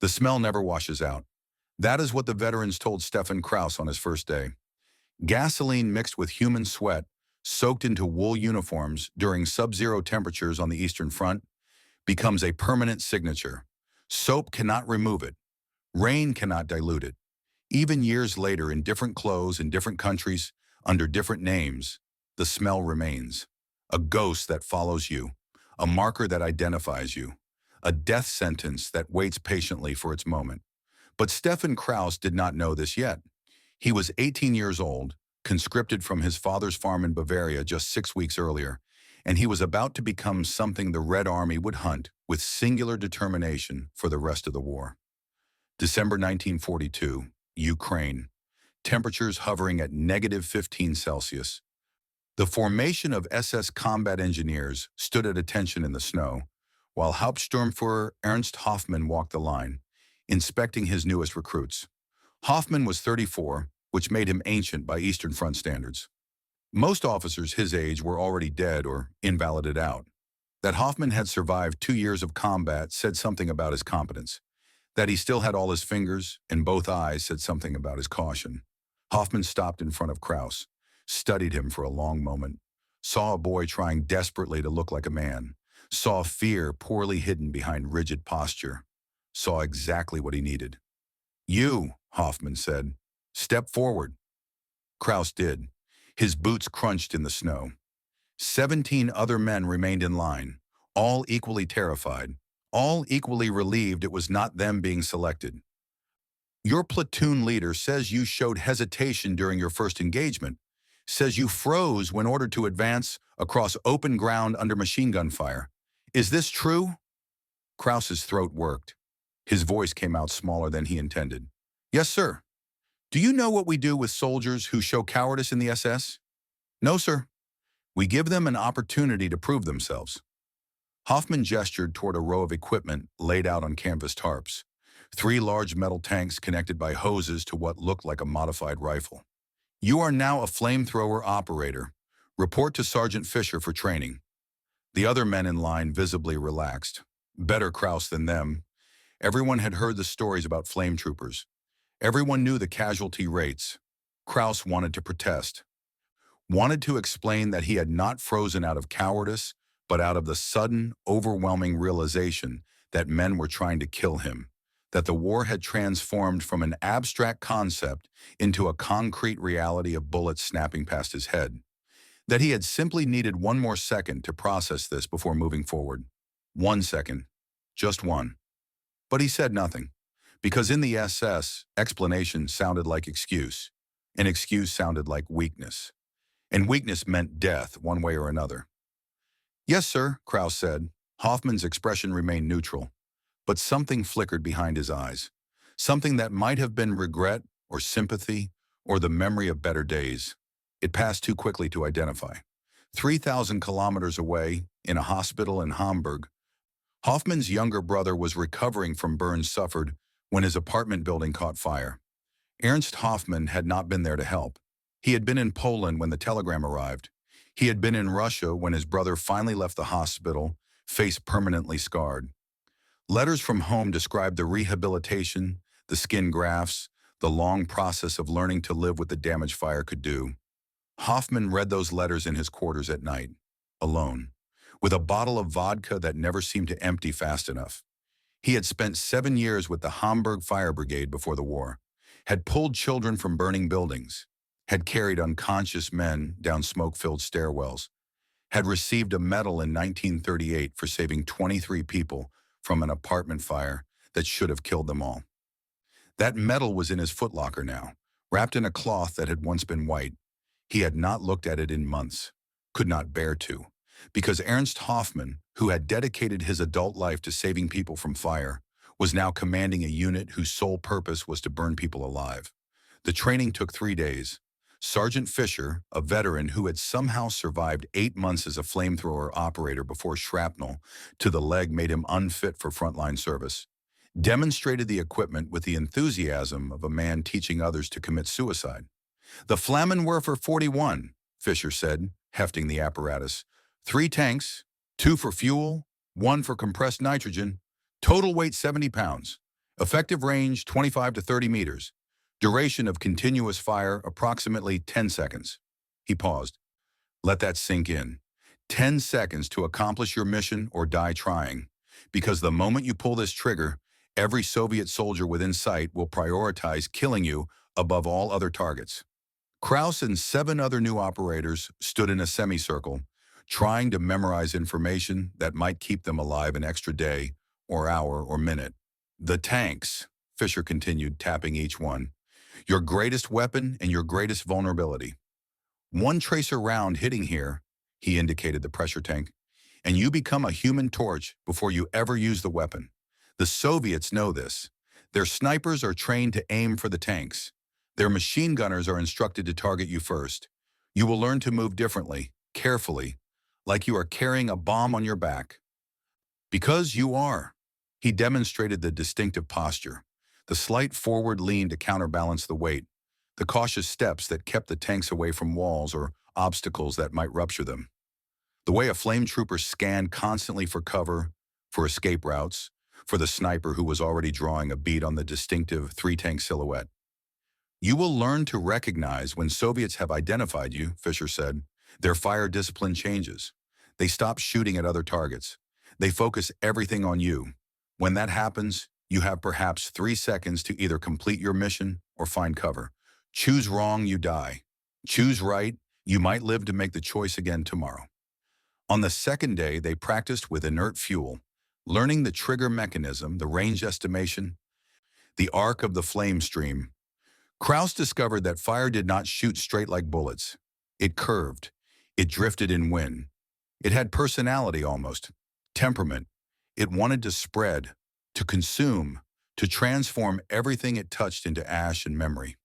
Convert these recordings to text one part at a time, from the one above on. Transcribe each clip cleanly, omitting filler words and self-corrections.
The smell never washes out. That is what the veterans told Stefan Kraus on his first day. Gasoline mixed with human sweat, soaked into wool uniforms during sub-zero temperatures on the Eastern Front, becomes a permanent signature. Soap cannot remove it. Rain cannot dilute it. Even years later, in different clothes in different countries, under different names, the smell remains. A ghost that follows you, a marker that identifies you, a death sentence that waits patiently for its moment. But Stefan Kraus did not know this yet. He was 18 years old, conscripted from his father's farm in Bavaria just 6 weeks earlier, and he was about to become something the Red Army would hunt with singular determination for the rest of the war. December 1942, Ukraine. Temperatures hovering at -15 Celsius. The formation of SS combat engineers stood at attention in the snow, while Hauptsturmführer Ernst Hoffmann walked the line, inspecting his newest recruits. Hoffmann was 34, which made him ancient by Eastern Front standards. Most officers his age were already dead or invalided out. That Hoffmann had survived 2 years of combat said something about his competence. That he still had all his fingers and both eyes said something about his caution. Hoffmann stopped in front of Kraus, studied him for a long moment, saw a boy trying desperately to look like a man, saw fear poorly hidden behind rigid posture, saw exactly what he needed. "You," Hoffmann said, "step forward." Kraus did. His boots crunched in the snow. 17 other men remained in line, all equally terrified, all equally relieved it was not them being selected. "Your platoon leader says you showed hesitation during your first engagement, says you froze when ordered to advance across open ground under machine gun fire. Is this true?" Kraus's throat worked. His voice came out smaller than he intended. "Yes, sir." "Do you know what we do with soldiers who show cowardice in the SS?" "No, sir. We give them an opportunity to prove themselves." Hoffmann gestured toward a row of equipment laid out on canvas tarps. 3 large metal tanks connected by hoses to what looked like a modified rifle. "You are now a flamethrower operator. Report to Sergeant Fisher for training." The other men in line visibly relaxed. Better Kraus than them. Everyone had heard the stories about flame troopers. Everyone knew the casualty rates. Kraus wanted to protest. Wanted to explain that he had not frozen out of cowardice, but out of the sudden, overwhelming realization that men were trying to kill him, that the war had transformed from an abstract concept into a concrete reality of bullets snapping past his head, that he had simply needed one more second to process this before moving forward. 1 second. Just one. But he said nothing, because in the SS, explanation sounded like excuse, and excuse sounded like weakness. And weakness meant death, one way or another. "Yes, sir," Kraus said. Hoffmann's expression remained neutral, but something flickered behind his eyes. Something that might have been regret or sympathy or the memory of better days. It passed too quickly to identify. 3,000 kilometers away, in a hospital in Hamburg, Hoffmann's younger brother was recovering from burns suffered when his apartment building caught fire. Ernst Hoffmann had not been there to help. He had been in Poland when the telegram arrived. He had been in Russia when his brother finally left the hospital, face permanently scarred. Letters from home described the rehabilitation, the skin grafts, the long process of learning to live with the damage fire could do. Hoffmann read those letters in his quarters at night, alone, with a bottle of vodka that never seemed to empty fast enough. He had spent 7 years with the Hamburg Fire Brigade before the war, had pulled children from burning buildings, had carried unconscious men down smoke-filled stairwells, had received a medal in 1938 for saving 23 people from an apartment fire that should have killed them all. That medal was in his footlocker now, wrapped in a cloth that had once been white. He had not looked at it in months, could not bear to, because Ernst Hoffmann, who had dedicated his adult life to saving people from fire, was now commanding a unit whose sole purpose was to burn people alive. The training took 3 days. Sergeant Fisher, a veteran who had somehow survived 8 months as a flamethrower operator before shrapnel to the leg made him unfit for frontline service, demonstrated the equipment with the enthusiasm of a man teaching others to commit suicide. "The Flammenwerfer 41, Fisher said, hefting the apparatus. 3 tanks, 2 for fuel, 1 for compressed nitrogen, total weight 70 pounds. Effective range 25 to 30 meters. Duration of continuous fire approximately 10 seconds. He paused. Let that sink in. 10 seconds to accomplish your mission or die trying. Because the moment you pull this trigger, every Soviet soldier within sight will prioritize killing you above all other targets. Krauss and 7 other new operators stood in a semicircle, trying to memorize information that might keep them alive an extra day or hour or minute. The tanks, Fisher continued, tapping each one. Your greatest weapon and your greatest vulnerability. One tracer round hitting here, he indicated the pressure tank, and you become a human torch before you ever use the weapon. The Soviets know this. Their snipers are trained to aim for the tanks. Their machine gunners are instructed to target you first. You will learn to move differently, carefully, like you are carrying a bomb on your back. Because you are. He demonstrated the distinctive posture, the slight forward lean to counterbalance the weight, the cautious steps that kept the tanks away from walls or obstacles that might rupture them. The way a flame trooper scanned constantly for cover, for escape routes, for the sniper who was already drawing a bead on the distinctive 3-tank silhouette. You will learn to recognize when Soviets have identified you, Fisher said. Their fire discipline changes. They stop shooting at other targets. They focus everything on you. When that happens, you have perhaps 3 seconds to either complete your mission or find cover. Choose wrong, you die. Choose right, you might live to make the choice again tomorrow. On the second day, they practiced with inert fuel, learning the trigger mechanism, the range estimation, the arc of the flame stream. Krauss discovered that fire did not shoot straight like bullets. It curved. It drifted in wind. It had personality almost, temperament. It wanted to spread, to consume, to transform everything it touched into ash and memory.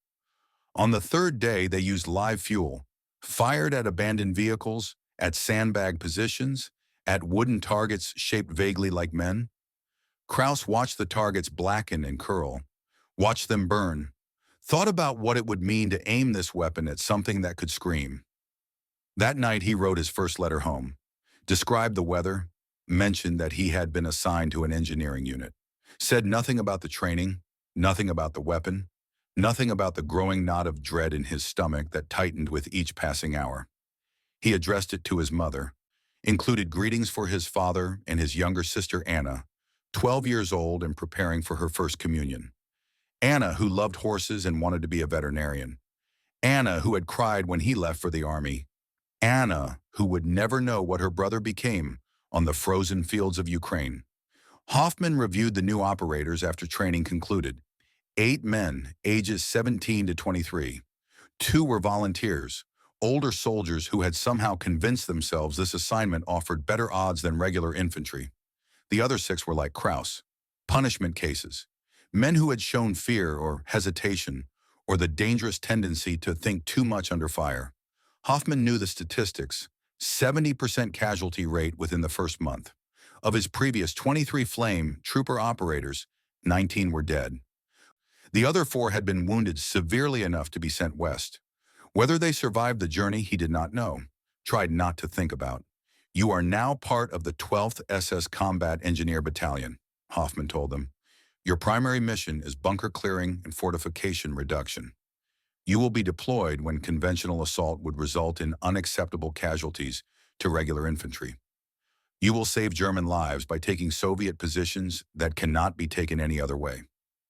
On the third day, they used live fuel, fired at abandoned vehicles, at sandbag positions, at wooden targets shaped vaguely like men. Krauss watched the targets blacken and curl, watched them burn, thought about what it would mean to aim this weapon at something that could scream. That night he wrote his first letter home, described the weather, mentioned that he had been assigned to an engineering unit, said nothing about the training, nothing about the weapon, nothing about the growing knot of dread in his stomach that tightened with each passing hour. He addressed it to his mother, included greetings for his father and his younger sister Anna, 12 years old and preparing for her first communion. Anna, who loved horses and wanted to be a veterinarian. Anna, who had cried when he left for the army. Anna, who would never know what her brother became on the frozen fields of Ukraine. Hoffman reviewed the new operators after training concluded. 8 men, ages 17 to 23. 2 were volunteers, older soldiers who had somehow convinced themselves this assignment offered better odds than regular infantry. The other 6 were like Krauss, punishment cases, men who had shown fear or hesitation or the dangerous tendency to think too much under fire. Hoffman knew the statistics, 70% casualty rate within the first month. Of his previous 23 flame trooper operators, 19 were dead. The other 4 had been wounded severely enough to be sent west. Whether they survived the journey, he did not know, tried not to think about. You are now part of the 12th SS Combat Engineer Battalion, Hoffman told them. Your primary mission is bunker clearing and fortification reduction. You will be deployed when conventional assault would result in unacceptable casualties to regular infantry. You will save German lives by taking Soviet positions that cannot be taken any other way.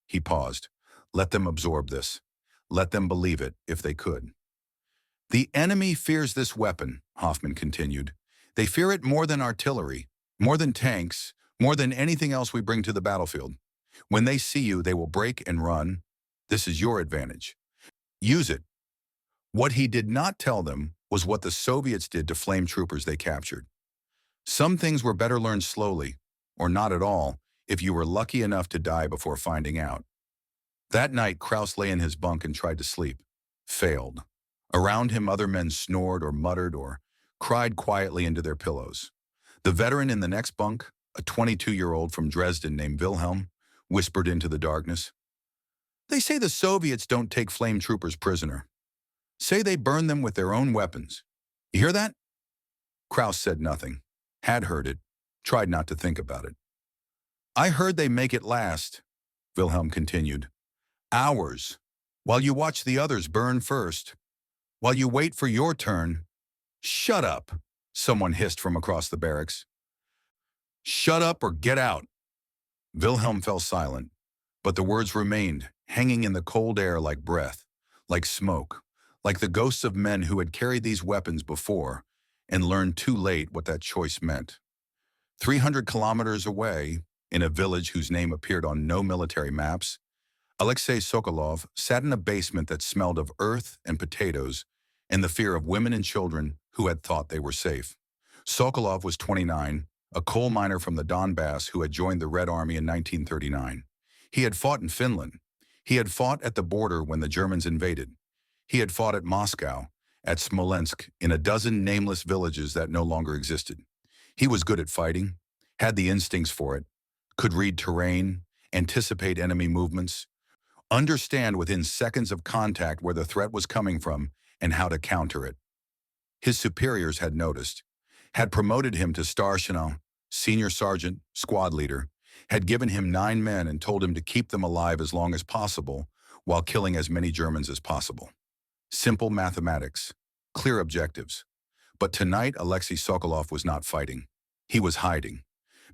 He paused. Let them absorb this. Let them believe it, if they could. The enemy fears this weapon, Hoffman continued. They fear it more than artillery, more than tanks, more than anything else we bring to the battlefield. When they see you, they will break and run. This is your advantage. Use it. What he did not tell them was what the Soviets did to flame troopers they captured. Some things were better learned slowly, or not at all, if you were lucky enough to die before finding out. That night, Krauss lay in his bunk and tried to sleep. Failed. Around him, other men snored or muttered or cried quietly into their pillows. The veteran in the next bunk, a 22-year-old from Dresden named Wilhelm, whispered into the darkness. They say the Soviets don't take flame troopers prisoner. Say they burn them with their own weapons. You hear that? Krauss said nothing, had heard it, tried not to think about it. I heard they make it last. Wilhelm continued. Hours. While you watch the others burn first. While you wait for your turn. Shut up, someone hissed from across the barracks. Shut up or get out. Wilhelm fell silent, but the words remained, hanging in the cold air like breath, like smoke, like the ghosts of men who had carried these weapons before and learned too late what that choice meant. 300 kilometers away, in a village whose name appeared on no military maps, Alexei Sokolov sat in a basement that smelled of earth and potatoes and the fear of women and children who had thought they were safe. Sokolov was 29, a coal miner from the Donbass who had joined the Red Army in 1939. He had fought in Finland. He had fought at the border when the Germans invaded. He had fought at Moscow, at Smolensk, in a dozen nameless villages that no longer existed. He was good at fighting, had the instincts for it, could read terrain, anticipate enemy movements, understand within seconds of contact where the threat was coming from and how to counter it. His superiors had noticed, had promoted him to Starshina, senior sergeant, squad leader, had given him 9 men and told him to keep them alive as long as possible while killing as many Germans as possible. Simple mathematics, clear objectives. But tonight, Alexei Sokolov was not fighting. He was hiding.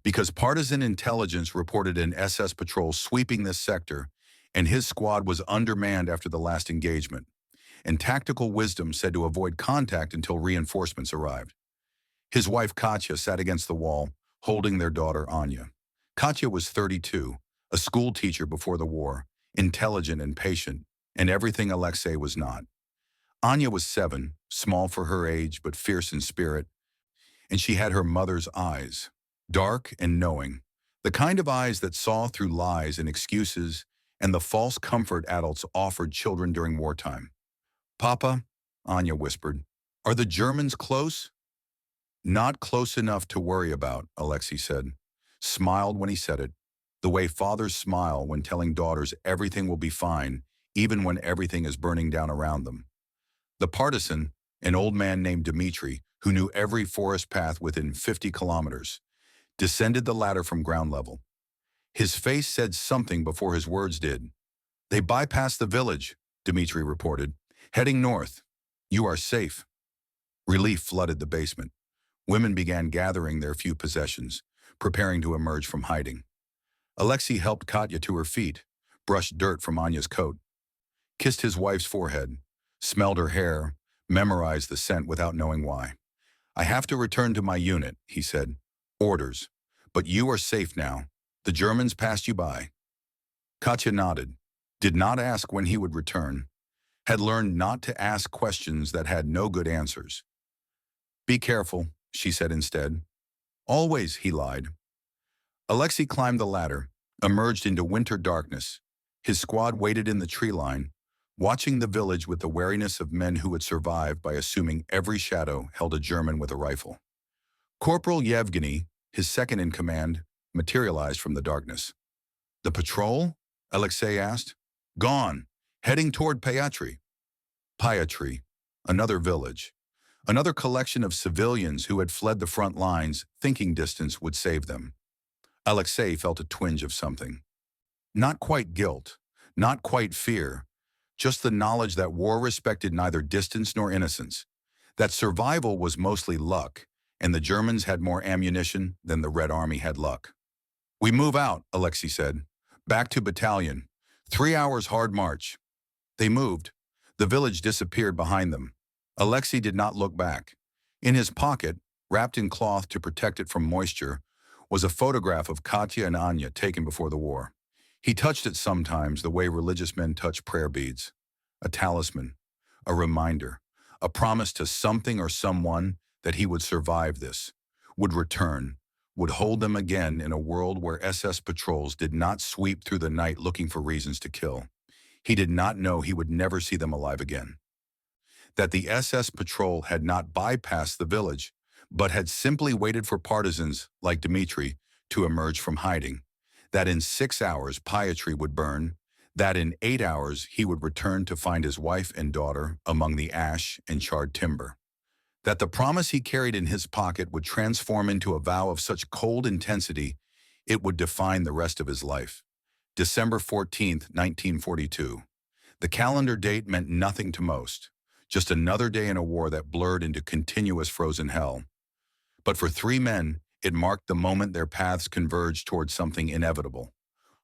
Because partisan intelligence reported an SS patrol sweeping this sector, and his squad was undermanned after the last engagement, and tactical wisdom said to avoid contact until reinforcements arrived. His wife Katya sat against the wall, holding their daughter Anya. Katya was 32, a school teacher before the war, intelligent and patient, and everything Alexei was not. Anya was 7, small for her age but fierce in spirit, and she had her mother's eyes, dark and knowing, the kind of eyes that saw through lies and excuses and the false comfort adults offered children during wartime. Papa, Anya whispered, are the Germans close? Not close enough to worry about, Alexei said, smiled when he said it, the way fathers smile when telling daughters everything will be fine, even when everything is burning down around them. The partisan, an old man named Dmitri, who knew every forest path within 50 kilometers, descended the ladder from ground level. His face said something before his words did. They bypassed the village, Dmitri reported, heading north. You are safe. Relief flooded the basement. Women began gathering their few possessions, preparing to emerge from hiding. Alexei helped Katya to her feet, brushed dirt from Anya's coat, kissed his wife's forehead, smelled her hair, memorized the scent without knowing why. I have to return to my unit, he said. Orders. But you are safe now. The Germans passed you by. Katya nodded, did not ask when he would return, had learned not to ask questions that had no good answers. Be careful, she said instead. Always, he lied. Alexei climbed the ladder, emerged into winter darkness. His squad waited in the tree line, watching the village with the wariness of men who had survived by assuming every shadow held a German with a rifle. Corporal Yevgeny, his second in command, materialized from the darkness. The patrol? Alexei asked. Gone, heading toward Pyatry. Pyatry, another village. Another collection of civilians who had fled the front lines, thinking distance would save them. Alexei felt a twinge of something. Not quite guilt, not quite fear, just the knowledge that war respected neither distance nor innocence, that survival was mostly luck, and the Germans had more ammunition than the Red Army had luck. We move out, Alexei said. Back to battalion. 3 hours hard march. They moved. The village disappeared behind them. Alexei did not look back. In his pocket, wrapped in cloth to protect it from moisture, was a photograph of Katya and Anya taken before the war. He touched it sometimes the way religious men touch prayer beads. A talisman, a reminder, a promise to something or someone that he would survive this, would return, would hold them again in a world where SS patrols did not sweep through the night looking for reasons to kill. He did not know he would never see them alive again. That the SS patrol had not bypassed the village, but had simply waited for partisans like Dmitri to emerge from hiding. That in 6 hours Pyatry would burn, that in 8 hours he would return to find his wife and daughter among the ash and charred timber. That the promise he carried in his pocket would transform into a vow of such cold intensity it would define the rest of his life. December 14th, 1942. The calendar date meant nothing to most, just another day in a war that blurred into continuous frozen hell. But for three men, it marked the moment their paths converged towards something inevitable.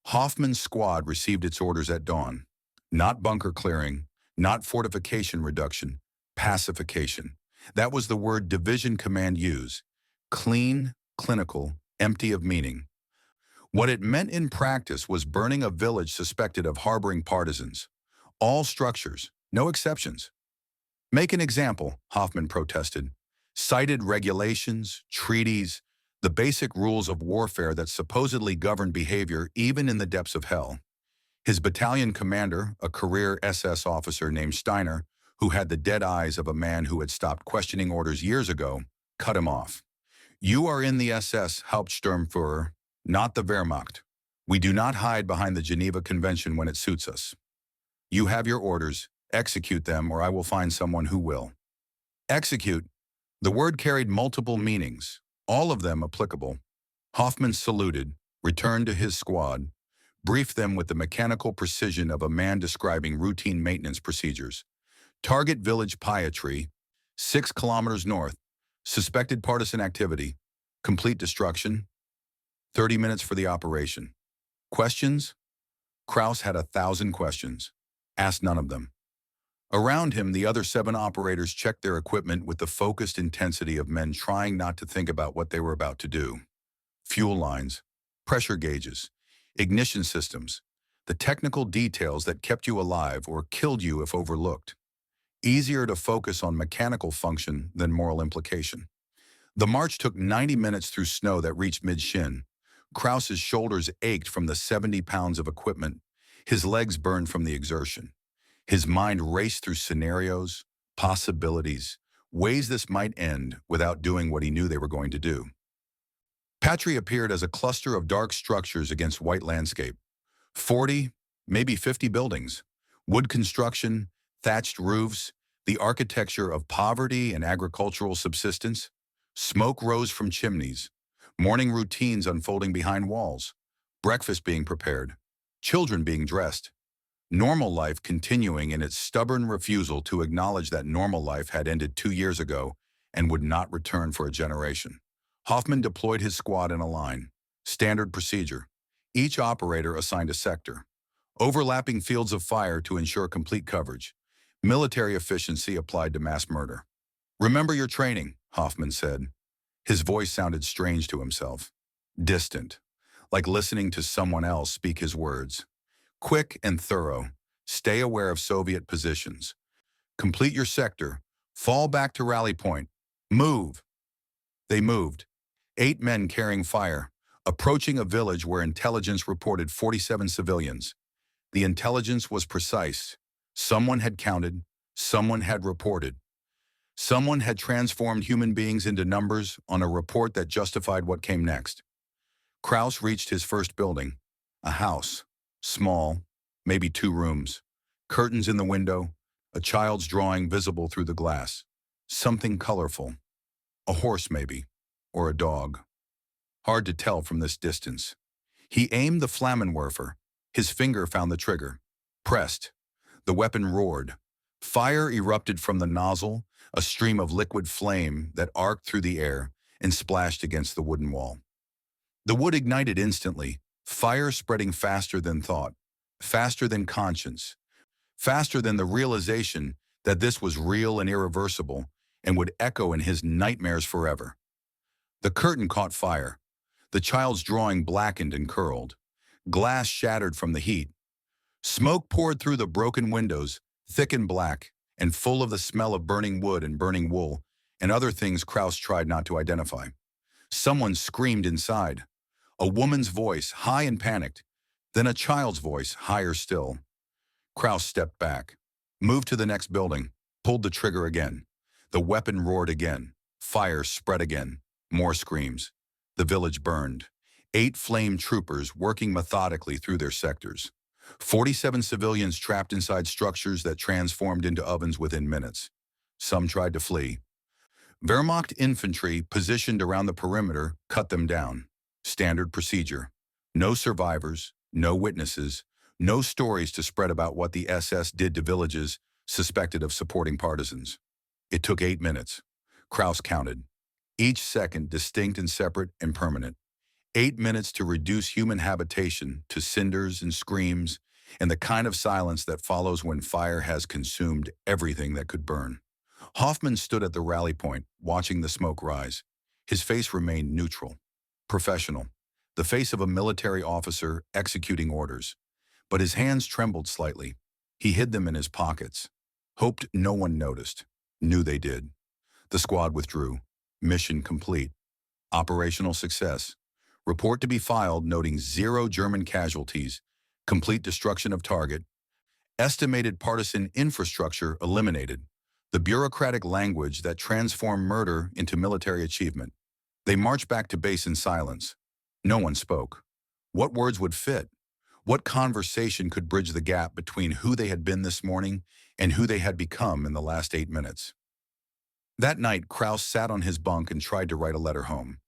Hoffman's squad received its orders at dawn. Not bunker clearing, not fortification reduction, pacification. That was the word Division Command used. Clean, clinical, empty of meaning. What it meant in practice was burning a village suspected of harboring partisans. All structures, no exceptions. Make an example, Hoffman protested. Cited regulations, treaties, the basic rules of warfare that supposedly governed behavior even in the depths of hell. His battalion commander, a career SS officer named Steiner, who had the dead eyes of a man who had stopped questioning orders years ago, cut him off. You are in the SS, Hauptsturmführer, not the Wehrmacht. We do not hide behind the Geneva Convention when it suits us. You have your orders, execute them, or I will find someone who will. Execute. The word carried multiple meanings, all of them applicable. Hoffman saluted, returned to his squad, briefed them with the mechanical precision of a man describing routine maintenance procedures. Target village Pietri, 6 kilometers north. Suspected partisan activity. Complete destruction. 30 minutes for the operation. Questions? Kraus had 1,000 questions. Asked none of them. Around him, the other 7 operators checked their equipment with the focused intensity of men trying not to think about what they were about to do. Fuel lines, pressure gauges, ignition systems, the technical details that kept you alive or killed you if overlooked. Easier to focus on mechanical function than moral implication. The march took 90 minutes through snow that reached mid-shin. Kraus's shoulders ached from the 70 pounds of equipment. His legs burned from the exertion. His mind raced through scenarios, possibilities, ways this might end without doing what he knew they were going to do. Patry appeared as a cluster of dark structures against white landscape. 40, maybe 50 buildings. Wood construction, thatched roofs, the architecture of poverty and agricultural subsistence. Smoke rose from chimneys. Morning routines unfolding behind walls. Breakfast being prepared. Children being dressed. Normal life continuing in its stubborn refusal to acknowledge that normal life had ended 2 years ago and would not return for a generation. Hoffman deployed his squad in a line. Standard procedure. Each operator assigned a sector. Overlapping fields of fire to ensure complete coverage. Military efficiency applied to mass murder. Remember your training, Hoffman said. His voice sounded strange to himself. Distant, like listening to someone else speak his words. Quick and thorough. Stay aware of Soviet positions. Complete your sector. Fall back to rally point. Move. They moved. 8 men carrying fire, approaching a village where intelligence reported 47 civilians. The intelligence was precise. Someone had counted. Someone had reported. Someone had transformed human beings into numbers on a report that justified what came next. Kraus reached his first building, a house, small, maybe 2 rooms, curtains in the window, a child's drawing visible through the glass, something colorful, a horse maybe, or a dog. Hard to tell from this distance. He aimed the flamethrowers. His finger found the trigger. Pressed. The weapon roared. Fire erupted from the nozzle, a stream of liquid flame that arced through the air and splashed against the wooden wall. The wood ignited instantly, fire spreading faster than thought, faster than conscience, faster than the realization that this was real and irreversible and would echo in his nightmares forever. The curtain caught fire. The child's drawing blackened and curled. Glass shattered from the heat. Smoke poured through the broken windows, thick and black, and full of the smell of burning wood and burning wool, and other things Kraus tried not to identify. Someone screamed inside. A woman's voice, high and panicked, then a child's voice, higher still. Kraus stepped back, moved to the next building, pulled the trigger again. The weapon roared again. Fire spread again. More screams. The village burned. 8 flame troopers working methodically through their sectors. 47 civilians trapped inside structures that transformed into ovens within minutes. Some tried to flee. Wehrmacht infantry positioned around the perimeter cut them down. Standard procedure. No survivors, No witnesses, no stories to spread about what the SS did to villages suspected of supporting partisans. It took 8 minutes. Kraus counted. Each second distinct and separate and permanent. 8 minutes to reduce human habitation to cinders and screams and the kind of silence that follows when fire has consumed everything that could burn. Hoffman stood at the rally point, watching the smoke rise. His face remained neutral, professional, the face of a military officer executing orders. But his hands trembled slightly. He hid them in his pockets. Hoped no one noticed. Knew they did. The squad withdrew. Mission complete. Operational success. Report to be filed noting 0 German casualties. Complete destruction of target. Estimated partisan infrastructure eliminated. The bureaucratic language that transformed murder into military achievement. They marched back to base in silence. No one spoke. What words would fit? What conversation could bridge the gap between who they had been this morning and who they had become in the last 8 minutes? That night, Kraus sat on his bunk and tried to write a letter home.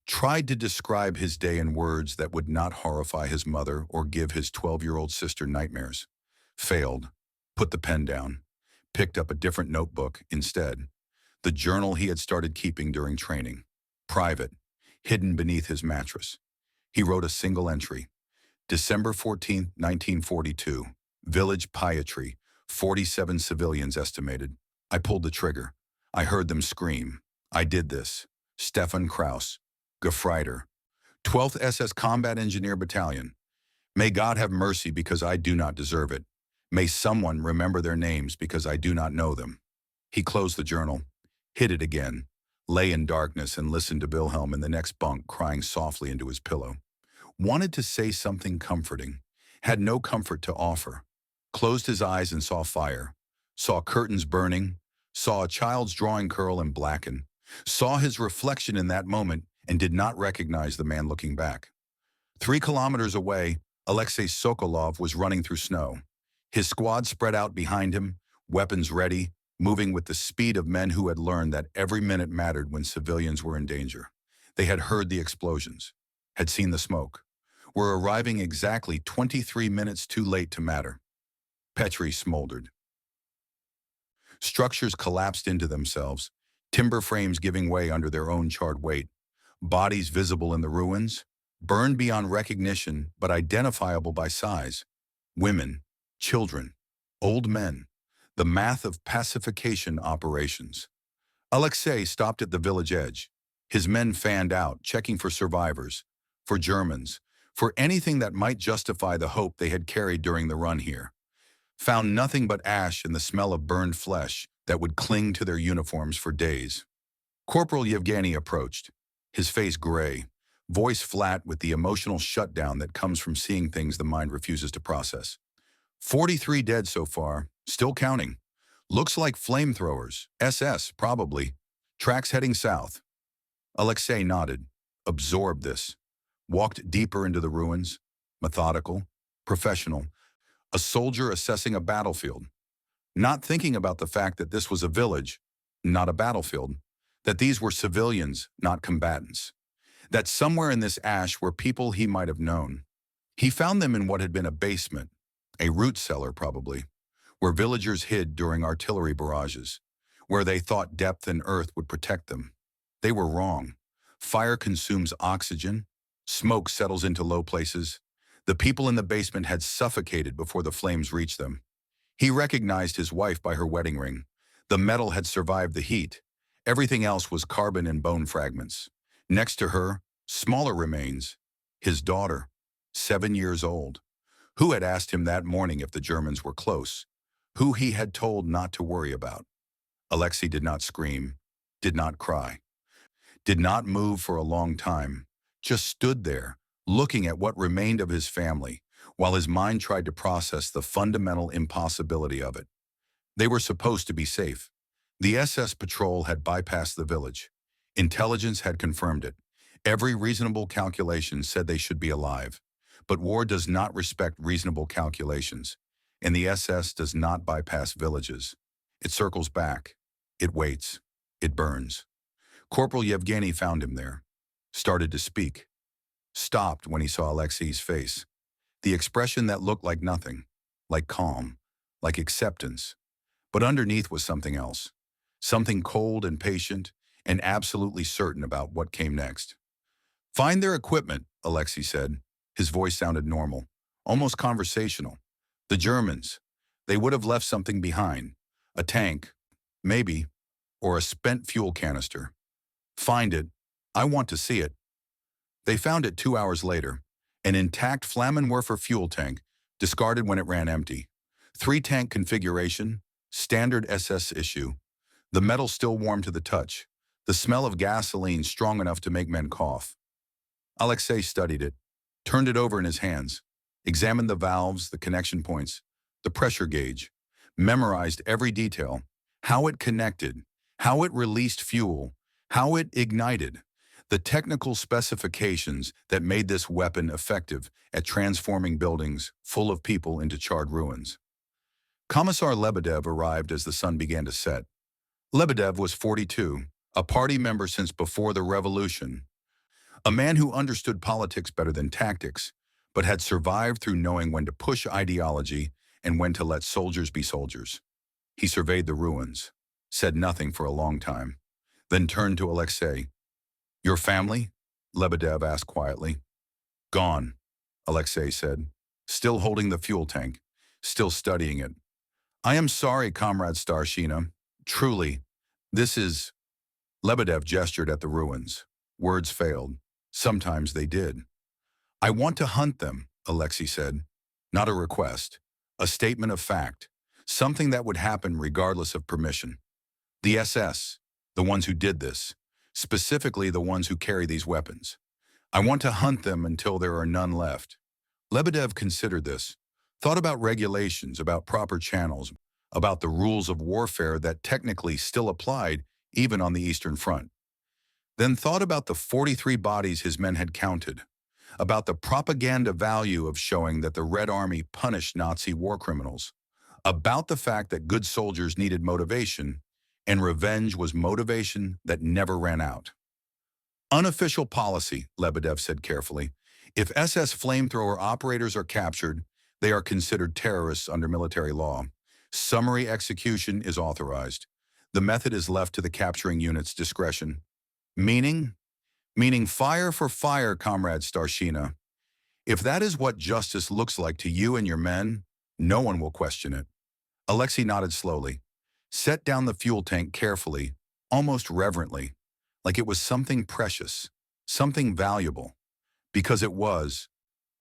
Tried to describe his day in words that would not horrify his mother or give his 12-year-old sister nightmares. Failed. Put the pen down. Picked up a different notebook instead. The journal he had started keeping during training. Private. Hidden beneath his mattress. He wrote a single entry. December 14, 1942. Village Pietry. 47 civilians estimated. I pulled the trigger. I heard them scream. I did this. Stefan Kraus. Gefreiter. 12th SS Combat Engineer Battalion. May God have mercy because I do not deserve it. May someone remember their names because I do not know them. He closed the journal, hid it again, lay in darkness and listened to Wilhelm in the next bunk crying softly into his pillow. Wanted to say something comforting, had no comfort to offer. Closed his eyes and saw fire, saw curtains burning, saw a child's drawing curl and blacken, saw his reflection in that moment and did not recognize the man looking back. 3 kilometers away, Alexei Sokolov was running through snow. His squad spread out behind him, weapons ready, moving with the speed of men who had learned that every minute mattered when civilians were in danger. They had heard the explosions, had seen the smoke, were arriving exactly 23 minutes too late to matter. Petri smoldered. Structures collapsed into themselves, timber frames giving way under their own charred weight, bodies visible in the ruins, burned beyond recognition but identifiable by size. Women, children, old men, the math of pacification operations. Alexei stopped at the village edge. His men fanned out, checking for survivors, for Germans, for anything that might justify the hope they had carried during the run here. Found nothing but ash and the smell of burned flesh that would cling to their uniforms for days. Corporal Yevgeny approached, his face gray, voice flat with the emotional shutdown that comes from seeing things the mind refuses to process. 43 dead so far, still counting. Looks like flamethrowers, SS probably. Tracks heading south. Alexei nodded, absorbed this. Walked deeper into the ruins, methodical, professional, a soldier assessing a battlefield. Not thinking about the fact that this was a village, not a battlefield, that these were civilians, not combatants. That somewhere in this ash were people he might have known. He found them in what had been a basement, a root cellar probably, where villagers hid during artillery barrages, where they thought depth and earth would protect them. They were wrong. Fire consumes oxygen, smoke settles into low places. The people in the basement had suffocated before the flames reached them. He recognized his wife by her wedding ring. The metal had survived the heat. Everything else was carbon and bone fragments. Next to her, smaller remains, his daughter, 7 years old. Who had asked him that morning if the Germans were close? Who he had told not to worry about? Alexei did not scream, did not cry, did not move for a long time, just stood there, looking at what remained of his family, while his mind tried to process the fundamental impossibility of it. They were supposed to be safe. The SS patrol had bypassed the village. Intelligence had confirmed it. Every reasonable calculation said they should be alive. But war does not respect reasonable calculations, and the SS does not bypass villages. It circles back. It waits. It burns. Corporal Yevgeny found him there. Started to speak. Stopped when he saw Alexei's face. the expression that looked like nothing, like calm, like acceptance. But underneath was something else, something cold and patient and absolutely certain about what came next. Find their equipment, Alexei said. His voice sounded normal, almost conversational. The Germans. They would have left something behind. A tank, maybe, or a spent fuel canister. Find it. I want to see it. They found it 2 hours later. An intact Flammenwerfer fuel tank, discarded when it ran empty. 3-tank configuration, standard SS issue. The metal still warm to the touch. The smell of gasoline strong enough to make men cough. Alexei studied it, turned it over in his hands, examined the valves, the connection points, the pressure gauge, memorized every detail, how it connected, how it released fuel, how it ignited, the technical specifications that made this weapon effective at transforming buildings full of people into charred ruins. Commissar Lebedev arrived as the sun began to set. Lebedev was 42, a party member since before the revolution, a man who understood politics better than tactics, but had survived through knowing when to push ideology and when to let soldiers be soldiers. He surveyed the ruins, said nothing for a long time, then turned to Alexei. "Your family?" Lebedev asked quietly. "Gone," Alexei said, still holding the fuel tank, still studying it. "I am sorry, Comrade Starshina. Truly, this is..." Lebedev gestured at the ruins. Words failed. Sometimes they did. "I want to hunt them," Alexei said. Not a request, a statement of fact, something that would happen regardless of permission. The SS, the ones who did this, specifically the ones who carry these weapons. "I want to hunt them until there are none left." Lebedev considered this, thought about regulations, about proper channels, about the rules of warfare that technically still applied even on the Eastern Front. Then thought about the 43 bodies his men had counted, about the propaganda value of showing that the Red Army punished Nazi war criminals, about the fact that good soldiers needed motivation, and revenge was motivation that never ran out. "Unofficial policy," Lebedev said carefully. "If SS flamethrower operators are captured, they are considered terrorists under military law. Summary execution is authorized. The method is left to the capturing unit's discretion." Meaning? Meaning fire for fire, Comrade Starshina. If that is what justice looks like to you and your men, no one will question it. Alexei nodded slowly, set down the fuel tank carefully, almost reverently, like it was something precious, something valuable. Because it was,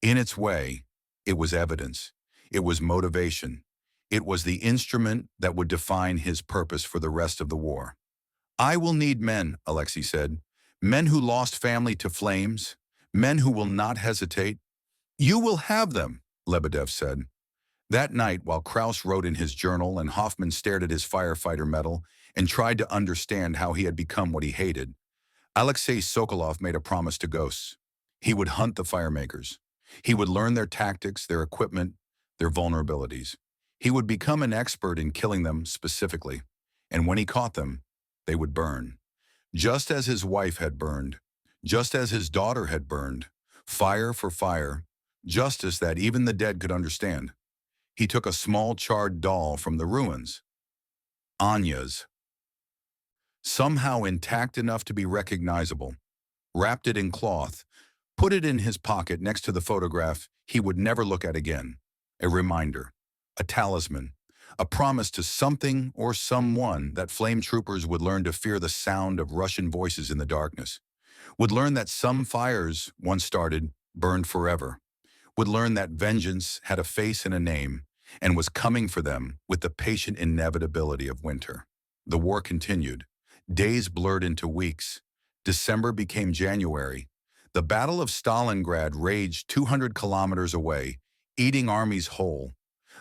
in its way, it was evidence. It was motivation. It was the instrument that would define his purpose for the rest of the war. "I will need men," Alexei said. "Men who lost family to flames. Men who will not hesitate." "You will have them," Lebedev said. That night, while Krauss wrote in his journal and Hoffman stared at his firefighter medal and tried to understand how he had become what he hated, Alexei Sokolov made a promise to ghosts. He would hunt the firemakers. He would learn their tactics, their equipment, their vulnerabilities. He would become an expert in killing them specifically. And when he caught them, they would burn. Just as his wife had burned, just as his daughter had burned, fire for fire, justice that even the dead could understand. He took a small charred doll from the ruins, Anya's, somehow intact enough to be recognizable, wrapped it in cloth, put it in his pocket next to the photograph he would never look at again, a reminder, a talisman, a promise to something or someone that flame troopers would learn to fear the sound of Russian voices in the darkness, would learn that some fires, once started, burned forever, would learn that vengeance had a face and a name and was coming for them with the patient inevitability of winter. The war continued. Days blurred into weeks. December became January. The Battle of Stalingrad raged 200 kilometers away, eating armies whole.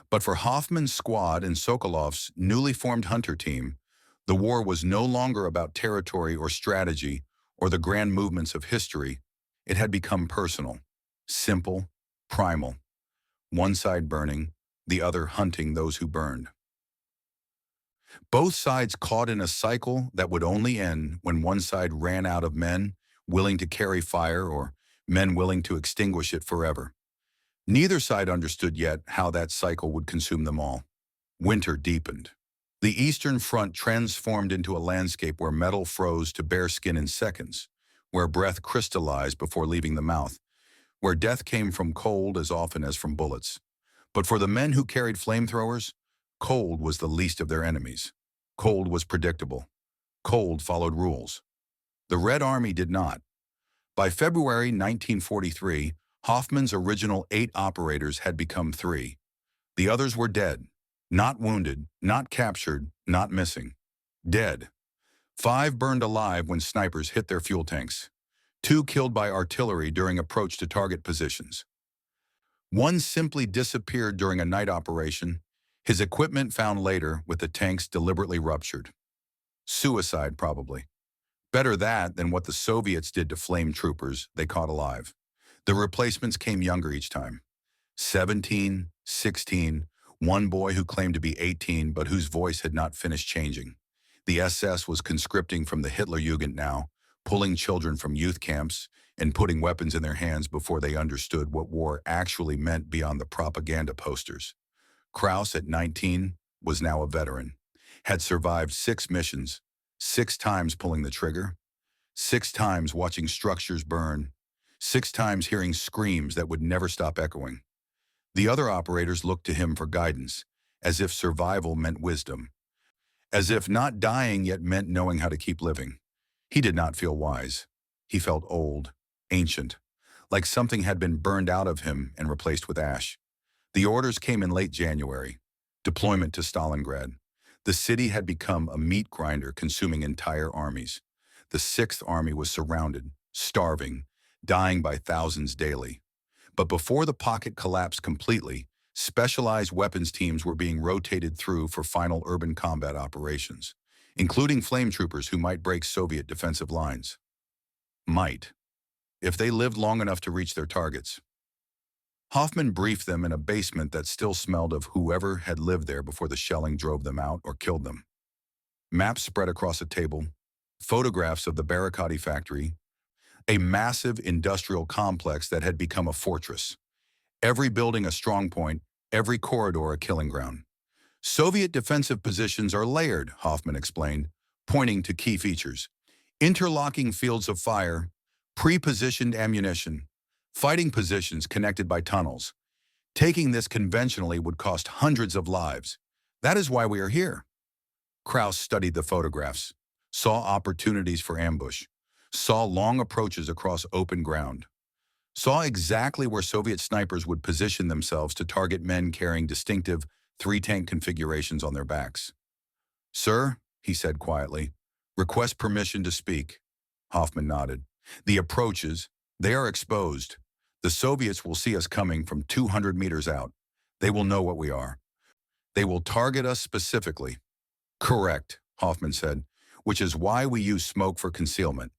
But for Hoffman's squad and Sokolov's newly formed hunter team, the war was no longer about territory or strategy or the grand movements of history. It had become personal, simple, primal. One side burning, the other hunting those who burned. Both sides caught in a cycle that would only end when one side ran out of men willing to carry fire or men willing to extinguish it forever. Neither side understood yet how that cycle would consume them all. Winter deepened. The Eastern Front transformed into a landscape where metal froze to bare skin in seconds, where breath crystallized before leaving the mouth, where death came from cold as often as from bullets. But for the men who carried flamethrowers, cold was the least of their enemies. Cold was predictable. Cold followed rules. The Red Army did not. By February 1943, Hoffman's original 8 operators had become 3. The others were dead. Not wounded, not captured, not missing. Dead. 5 burned alive when snipers hit their fuel tanks. 2 killed by artillery during approach to target positions. 1 simply disappeared during a night operation, his equipment found later with the tanks deliberately ruptured. Suicide, probably. Better that than what the Soviets did to flame troopers they caught alive. The replacements came younger each time. 17, 16, one boy who claimed to be 18 but whose voice had not finished changing. The SS was conscripting from the Hitlerjugend now, pulling children from youth camps and putting weapons in their hands before they understood what war actually meant beyond the propaganda posters. Kraus, at 19, was now a veteran, had survived 6 missions, 6 times pulling the trigger, 6 times watching structures burn, 6 times hearing screams that would never stop echoing. The other operators looked to him for guidance, as if survival meant wisdom, as if not dying yet meant knowing how to keep living. He did not feel wise. He felt old, ancient, like something had been burned out of him and replaced with ash. The orders came in late January. Deployment to Stalingrad. The city had become a meat grinder consuming entire armies. The 6th Army was surrounded, starving, dying by thousands daily. But before the pocket collapsed completely, specialized weapons teams were being rotated through for final urban combat operations, including flame troopers who might break Soviet defensive lines. Might, if they lived long enough to reach their targets. Hoffman briefed them in a basement that still smelled of whoever had lived there before the shelling drove them out or killed them. Maps spread across a table, photographs of the Barricadi factory, a massive industrial complex that had become a fortress. Every building a strong point, every corridor a killing ground. Soviet defensive positions are layered, Hoffman explained, pointing to key features. Interlocking fields of fire, pre-positioned ammunition, fighting positions connected by tunnels. Taking this conventionally would cost hundreds of lives. That is why we are here. Kraus studied the photographs, saw opportunities for ambush, saw long approaches across open ground, saw exactly where Soviet snipers would position themselves to target men carrying distinctive 3-tank configurations on their backs. "Sir," he said quietly, "request permission to speak." Hoffman nodded. "The approaches, they are exposed. The Soviets will see us coming from 200 meters out. They will know what we are. They will target us specifically." "Correct," Hoffman said, "which is why we use smoke for concealment.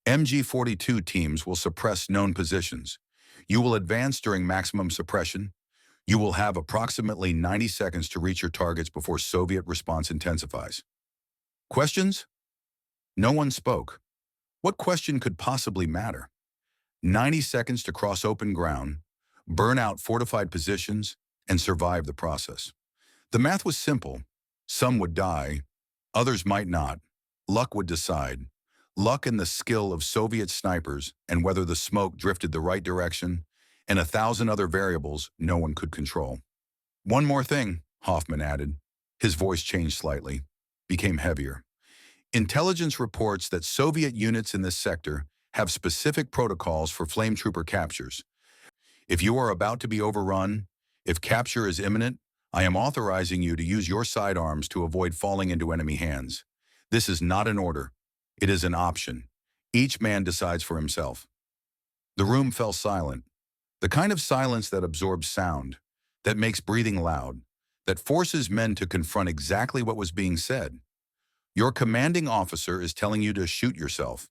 MG-42 teams will suppress known positions. You will advance during maximum suppression. You will have approximately 90 seconds to reach your targets before Soviet response intensifies." Questions? No one spoke. What question could possibly matter? 90 seconds to cross open ground, burn out fortified positions, and survive the process. The math was simple. Some would die, others might not. Luck would decide. Luck and the skill of Soviet snipers and whether the smoke drifted the right direction, and 1,000 other variables no one could control. "One more thing," Hoffman added. His voice changed slightly, became heavier. "Intelligence reports that Soviet units in this sector have specific protocols for flame trooper captures. If you are about to be overrun, if capture is imminent, I am authorizing you to use your sidearms to avoid falling into enemy hands. This is not an order. It is an option. Each man decides for himself." The room fell silent. The kind of silence that absorbs sound, that makes breathing loud, that forces men to confront exactly what was being said. Your commanding officer is telling you to shoot yourself,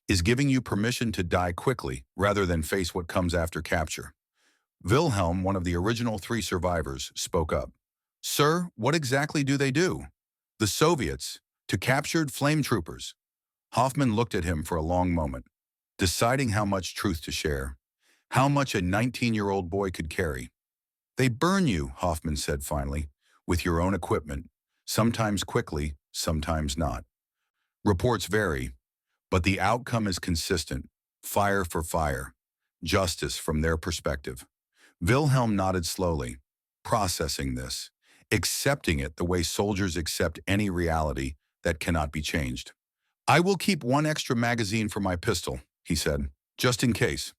is giving you permission to die quickly rather than face what comes after capture. Wilhelm, one of the original 3 survivors, spoke up. "Sir, what exactly do they do?" "The Soviets, to captured flame troopers." Hoffman looked at him for a long moment, deciding how much truth to share. how much a 19-year-old boy could carry. They burn you, Hoffman said finally, with your own equipment, sometimes quickly, sometimes not. Reports vary, but the outcome is consistent, fire for fire, justice from their perspective. Wilhelm nodded slowly, processing this, accepting it the way soldiers accept any reality that cannot be changed. I will keep one extra magazine for my pistol, he said, just in case.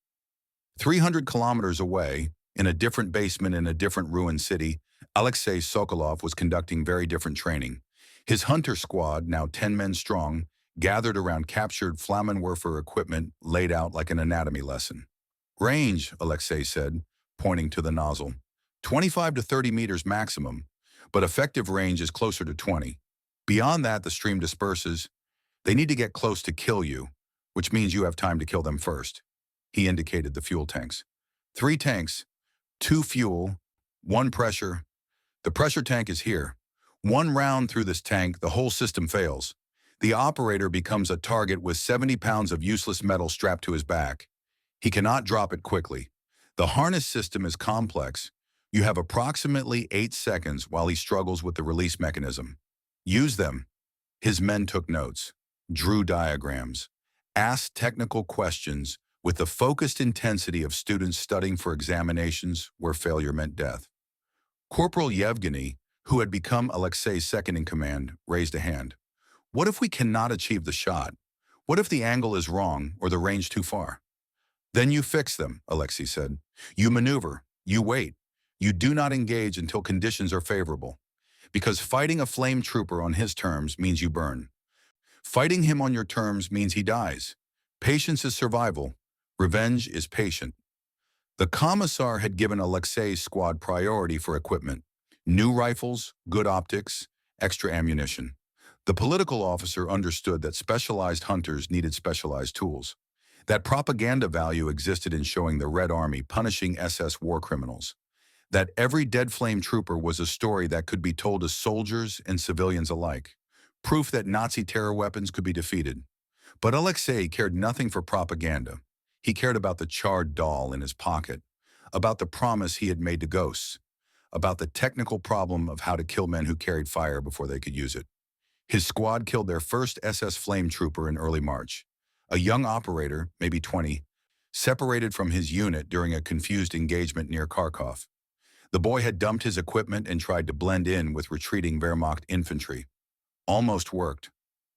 300 kilometers away, in a different basement in a different ruined city, Alexei Sokolov was conducting very different training. His hunter squad, now 10 men strong, gathered around captured flamethrowers equipment laid out like an anatomy lesson. Range, Alexei said, pointing to the nozzle. 25 to 30 meters maximum, but effective range is closer to 20. Beyond that, the stream disperses. They need to get close to kill you, which means you have time to kill them first. He indicated the fuel tanks. 3 tanks, 2 fuel, 1 pressure. The pressure tank is here. 1 round through this tank, the whole system fails. The operator becomes a target with 70 pounds of useless metal strapped to his back. He cannot drop it quickly. The harness system is complex. You have approximately 8 seconds while he struggles with the release mechanism. Use them. His men took notes, drew diagrams, asked technical questions with the focused intensity of students studying for examinations where failure meant death. Corporal Yevgeny, who had become Alexei's second in command, raised a hand. What if we cannot achieve the shot? What if the angle is wrong or the range too far? Then you fix them, Alexei said. You maneuver, you wait. You do not engage until conditions are favorable. Because fighting a flame trooper on his terms means you burn. Fighting him on your terms means he dies. Patience is survival. Revenge is patient. The commissar had given Alexei's squad priority for equipment. New rifles, good optics, extra ammunition. The political officer understood that specialized hunters needed specialized tools. That propaganda value existed in showing the Red Army punishing SS war criminals. That every dead flame trooper was a story that could be told to soldiers and civilians alike. Proof that Nazi terror weapons could be defeated. But Alexei cared nothing for propaganda. He cared about the charred doll in his pocket, about the promise he had made to ghosts, about the technical problem of how to kill men who carried fire before they could use it. His squad killed their first SS flame trooper in early March. A young operator, maybe 20, separated from his unit during a confused engagement near Kharkov. The boy had dumped his equipment and tried to blend in with retreating Wehrmacht infantry. Almost worked.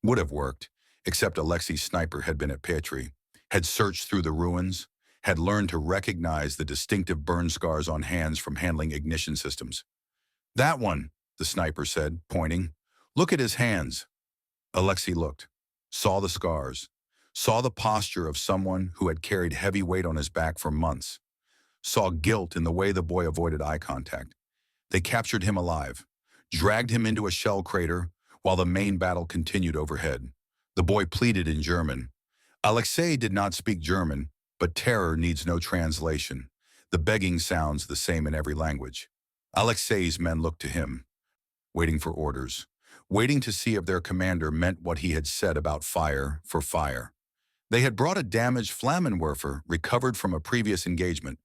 Would have worked, except Alexei's sniper had been at Petri, had searched through the ruins, had learned to recognize the distinctive burn scars on hands from handling ignition systems. That one, the sniper said, pointing. Look at his hands. Alexei looked, saw the scars, saw the posture of someone who had carried heavy weight on his back for months, saw guilt in the way the boy avoided eye contact. They captured him alive, dragged him into a shell crater while the main battle continued overhead. The boy pleaded in German. Alexei did not speak German, but terror needs no translation. The begging sounds the same in every language. Alexei's men looked to him, waiting for orders, waiting to see if their commander meant what he had said about fire for fire. They had brought a damaged Flammenwerfer recovered from a previous engagement,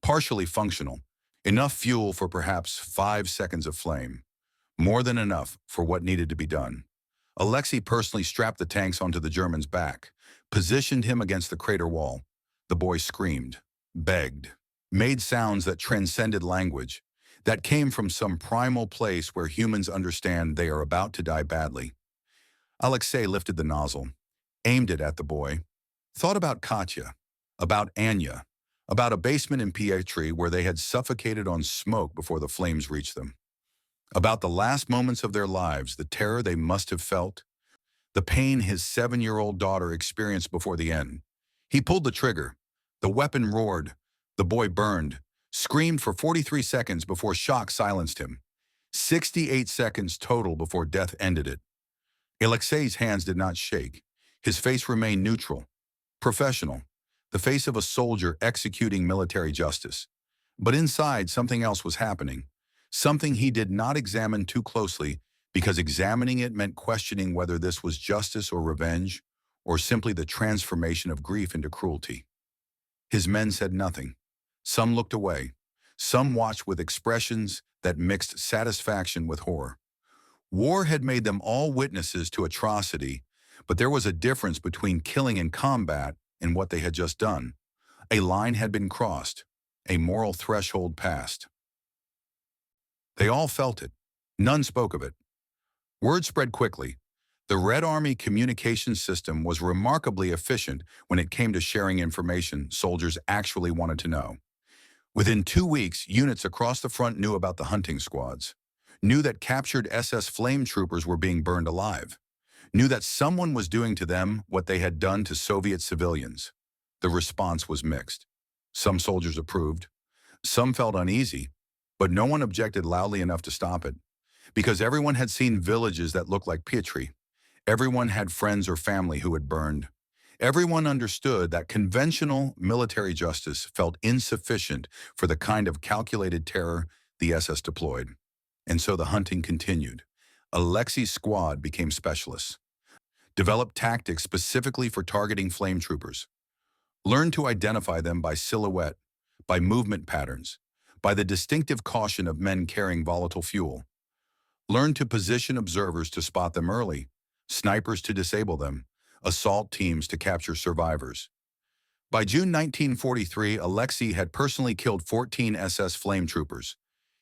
partially functional, enough fuel for perhaps 5 seconds of flame, more than enough for what needed to be done. Alexei personally strapped the tanks onto the German's back, positioned him against the crater wall. The boy screamed, begged, made sounds that transcended language, that came from some primal place where humans understand they are about to die badly. Alexei lifted the nozzle, aimed it at the boy, thought about Katya, about Anya, about a basement in Petri where they had suffocated on smoke before the flames reached them, about the last moments of their lives, the terror they must have felt, the pain his 7-year-old daughter experienced before the end. He pulled the trigger. The weapon roared. The boy burned, screamed for 43 seconds before shock silenced him. 68 seconds total before death ended it. Alexei's hands did not shake. His face remained neutral, professional, the face of a soldier executing military justice. But inside, something else was happening, something he did not examine too closely because examining it meant questioning whether this was justice or revenge, or simply the transformation of grief into cruelty. His men said nothing. Some looked away. Some watched with expressions that mixed satisfaction with horror. War had made them all witnesses to atrocity, but there was a difference between killing in combat and what they had just done. A line had been crossed, a moral threshold passed. They all felt it. None spoke of it. Word spread quickly. The Red Army communications system was remarkably efficient when it came to sharing information soldiers actually wanted to know. Within 2 weeks, units across the front knew about the hunting squads, knew that captured SS flame troopers were being burned alive, knew that someone was doing to them what they had done to Soviet civilians. The response was mixed. Some soldiers approved, some felt uneasy, but no one objected loudly enough to stop it, because everyone had seen villages that looked like Pietri. Everyone had friends or family who had burned. Everyone understood that conventional military justice felt insufficient for the kind of calculated terror the SS deployed. And so the hunting continued. Alexei's squad became specialists, developed tactics specifically for targeting flame troopers, learned to identify them by silhouette, by movement patterns, by the distinctive caution of men carrying volatile fuel, learned to position observers to spot them early, snipers to disable them, assault teams to capture survivors. By June 1943, Alexei had personally killed 14 SS flame troopers.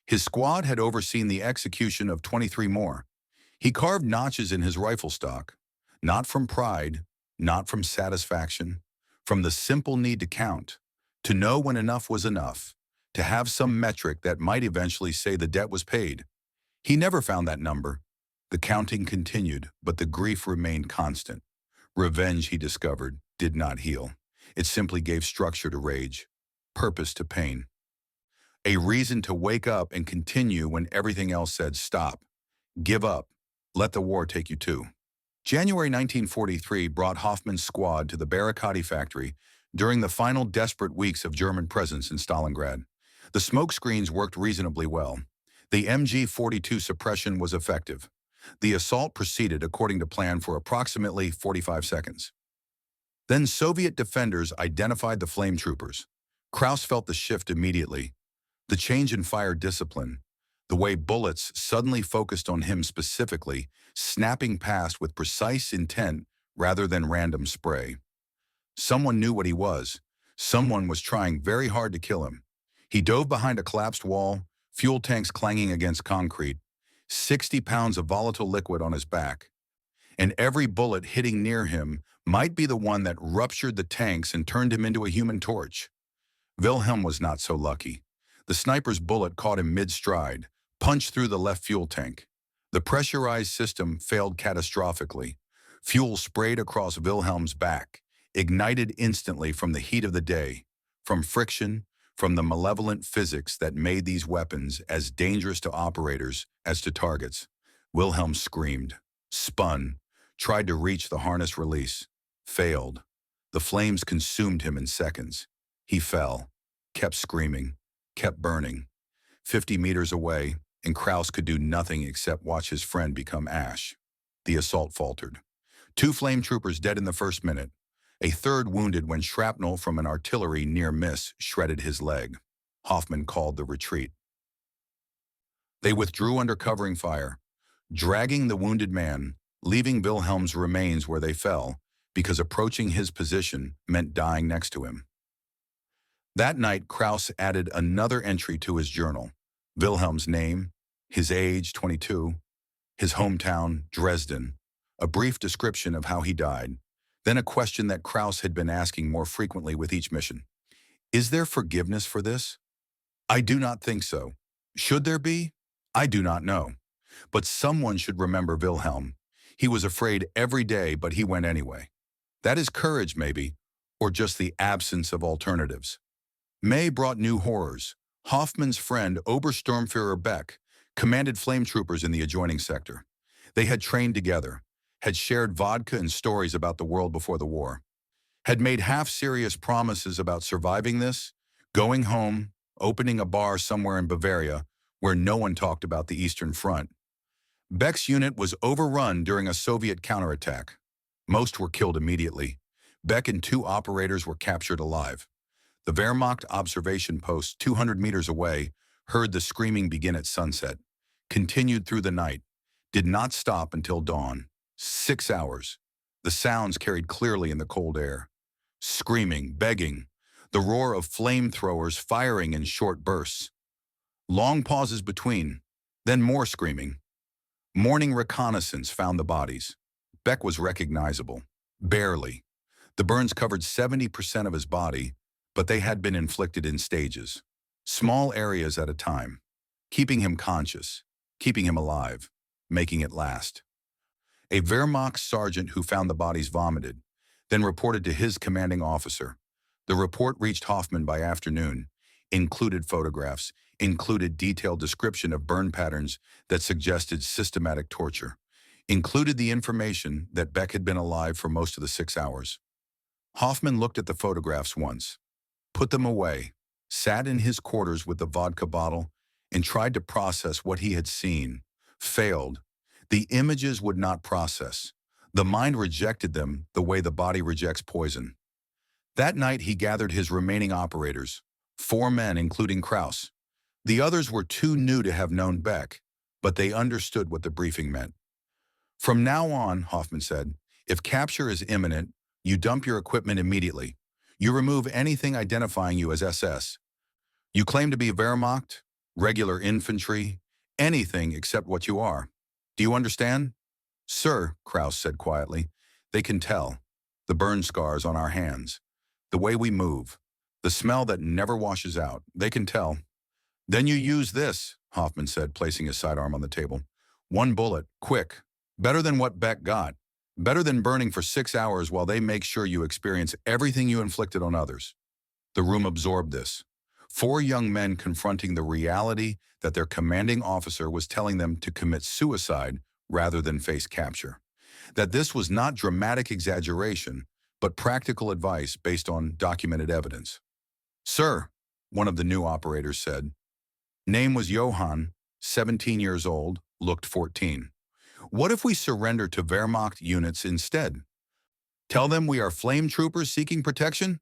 His squad had overseen the execution of 23 more. He carved notches in his rifle stock, not from pride, not from satisfaction, from the simple need to count, to know when enough was enough, to have some metric that might eventually say the debt was paid. He never found that number. The counting continued, but the grief remained constant. Revenge, he discovered, did not heal. It simply gave structure to rage, purpose to pain. A reason to wake up and continue when everything else said stop, give up, let the war take you to. January 1943 brought Hoffman's squad to the Barikady factory during the final desperate weeks of German presence in Stalingrad. The smoke screens worked reasonably well. The MG-42 suppression was effective. The assault proceeded according to plan for approximately 45 seconds. Then Soviet defenders identified the flame troopers. Krauss felt the shift immediately. The change in fire discipline, the way bullets suddenly focused on him specifically, snapping past with precise intent rather than random spray. Someone knew what he was. Someone was trying very hard to kill him. He dove behind a collapsed wall, fuel tanks clanging against concrete, 60 pounds of volatile liquid on his back. And every bullet hitting near him might be the one that ruptured the tanks and turned him into a human torch. Wilhelm was not so lucky. The sniper's bullet caught him mid-stride, punched through the left fuel tank. The pressurized system failed catastrophically. Fuel sprayed across Wilhelm's back, ignited instantly from the heat of the day, from friction, from the malevolent physics that made these weapons as dangerous to operators as to targets. Wilhelm screamed, spun, tried to reach the harness release, failed. The flames consumed him in seconds. He fell, kept screaming, kept burning. 50 meters away, and Krauss could do nothing except watch his friend become ash. The assault faltered. 2 flame troopers dead in the first minute. A third wounded when shrapnel from an artillery near miss shredded his leg. Hoffman called the retreat. They withdrew under covering fire, dragging the wounded man, leaving Wilhelm's remains where they fell, because approaching his position meant dying next to him. That night, Krauss added another entry to his journal. Wilhelm's name, his age, 22, his hometown, Dresden, a brief description of how he died, then a question that Krauss had been asking more frequently with each mission. Is there forgiveness for this? I do not think so. Should there be? I do not know. But someone should remember Wilhelm. He was afraid every day, but he went anyway. That is courage, maybe, or just the absence of alternatives. May brought new horrors. Hoffman's friend, Obersturmführer Beck, commanded flame troopers in the adjoining sector. They had trained together, had shared vodka and stories about the world before the war, had made half-serious promises about surviving this, going home, opening a bar somewhere in Bavaria where no one talked about the Eastern Front. Beck's unit was overrun during a Soviet counterattack. Most were killed immediately. Beck and 2 operators were captured alive. The Wehrmacht observation post 200 meters away heard the screaming begin at sunset, continued through the night, did not stop until dawn. 6 hours. The sounds carried clearly in the cold air. Screaming, begging, the roar of flamethrowers firing in short bursts. Long pauses between, then more screaming. Morning reconnaissance found the bodies. Beck was recognizable. Barely. The burns covered 70% of his body, but they had been inflicted in stages. Small areas at a time. Keeping him conscious, keeping him alive, making it last. A Wehrmacht sergeant who found the bodies vomited, then reported to his commanding officer. The report reached Hoffman by afternoon, included photographs, included detailed description of burn patterns that suggested systematic torture, included the information that Beck had been alive for most of the 6 hours. Hoffman looked at the photographs once, put them away, sat in his quarters with the vodka bottle, and tried to process what he had seen. Failed. The images would not process. The mind rejected them the way the body rejects poison. That night he gathered his remaining operators, 4 men including Kraus. The others were too new to have known Beck, but they understood what the briefing meant. From now on, Hoffman said, if capture is imminent, you dump your equipment immediately. You remove anything identifying you as SS. You claim to be Wehrmacht, regular infantry, anything except what you are. Do you understand? Sir, Kraus said quietly, they can tell. The burn scars on our hands. The way we move. The smell that never washes out. They can tell. Then you use this, Hoffman said, placing his sidearm on the table. 1 bullet, quick. Better than what Beck got. Better than burning for 6 hours while they make sure you experience everything you inflicted on others. The room absorbed this. 4 young men confronting the reality that their commanding officer was telling them to commit suicide rather than face capture. That this was not dramatic exaggeration, but practical advice based on documented evidence. Sir, one of the new operators said. Name was Johann, 17 years old, looked 14. What if we surrender to Wehrmacht units instead? Tell them we are flame troopers seeking protection?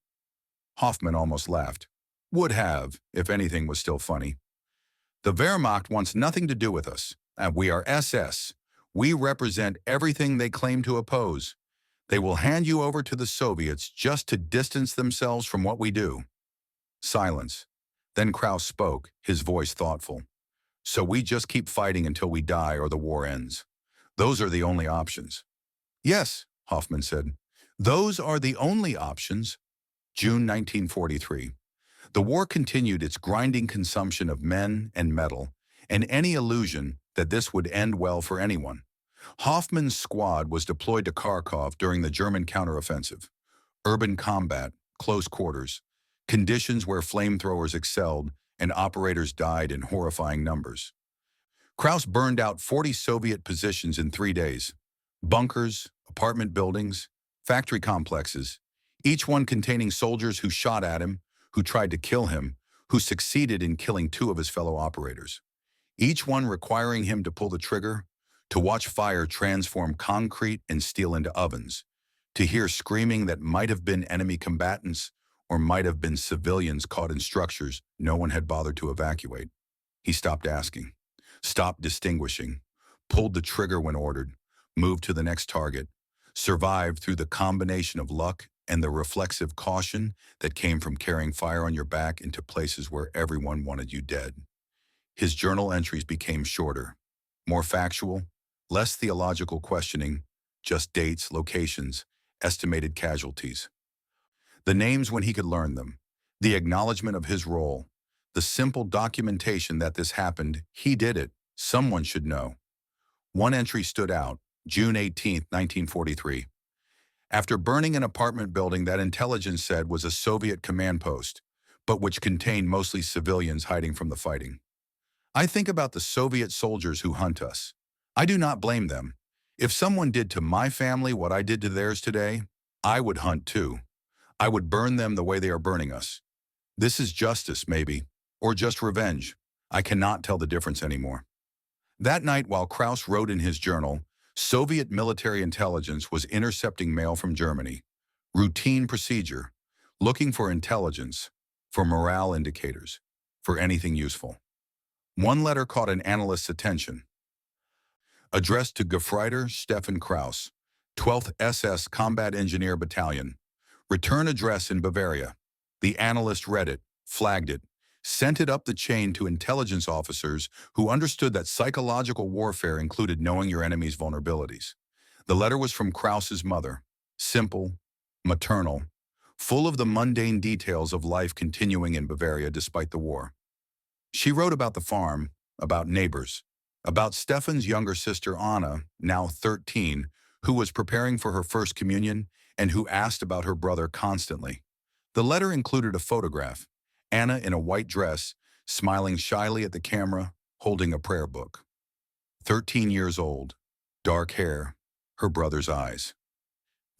Hoffman almost laughed. Would have, if anything was still funny. The Wehrmacht wants nothing to do with us, and we are SS. We represent everything they claim to oppose. They will hand you over to the Soviets just to distance themselves from what we do. Silence. Then Kraus spoke, his voice thoughtful. So we just keep fighting until we die or the war ends. Those are the only options. Yes, Hoffman said. Those are the only options. June 1943. The war continued its grinding consumption of men and metal, and any illusion that this would end well for anyone. Hoffman's squad was deployed to Kharkov during the German counteroffensive. Urban combat, close quarters, conditions where flamethrowers excelled and operators died in horrifying numbers. Kraus burned out 40 Soviet positions in 3 days. Bunkers, apartment buildings, factory complexes, each one containing soldiers who shot at him, who tried to kill him, who succeeded in killing 2 of his fellow operators. Each one requiring him to pull the trigger, to watch fire transform concrete and steel into ovens, to hear screaming that might have been enemy combatants or might have been civilians caught in structures no one had bothered to evacuate. He stopped asking, stopped distinguishing, pulled the trigger when ordered, moved to the next target, survived through the combination of luck and the reflexive caution that came from carrying fire on your back into places where everyone wanted you dead. His journal entries became shorter, more factual, less theological questioning, just dates, locations, estimated casualties. The names when he could learn them, the acknowledgement of his role, the simple documentation that this happened, he did it, someone should know. One entry stood out, June 18, 1943. After burning an apartment building that intelligence said was a Soviet command post, but which contained mostly civilians hiding from the fighting. I think about the Soviet soldiers who hunt us. I do not blame them. If someone did to my family what I did to theirs today, I would hunt too. I would burn them the way they are burning us. This is justice, maybe, or just revenge. I cannot tell the difference anymore. That night, while Kraus wrote in his journal, Soviet military intelligence was intercepting mail from Germany. Routine procedure. Looking for intelligence. for morale indicators, for anything useful. One letter caught an analyst's attention. Addressed to Gefreiter Stefan Kraus, 12th SS Combat Engineer Battalion. Return address in Bavaria. The analyst read it, flagged it, sent it up the chain to intelligence officers who understood that psychological warfare included knowing your enemy's vulnerabilities. The letter was from Kraus's mother, simple, maternal, full of the mundane details of life continuing in Bavaria despite the war. She wrote about the farm, about neighbors, about Stefan's younger sister Anna, now 13, who was preparing for her first communion and who asked about her brother constantly. The letter included a photograph, Anna in a white dress, smiling shyly at the camera, holding a prayer book. 13 years old, dark hair, her brother's eyes.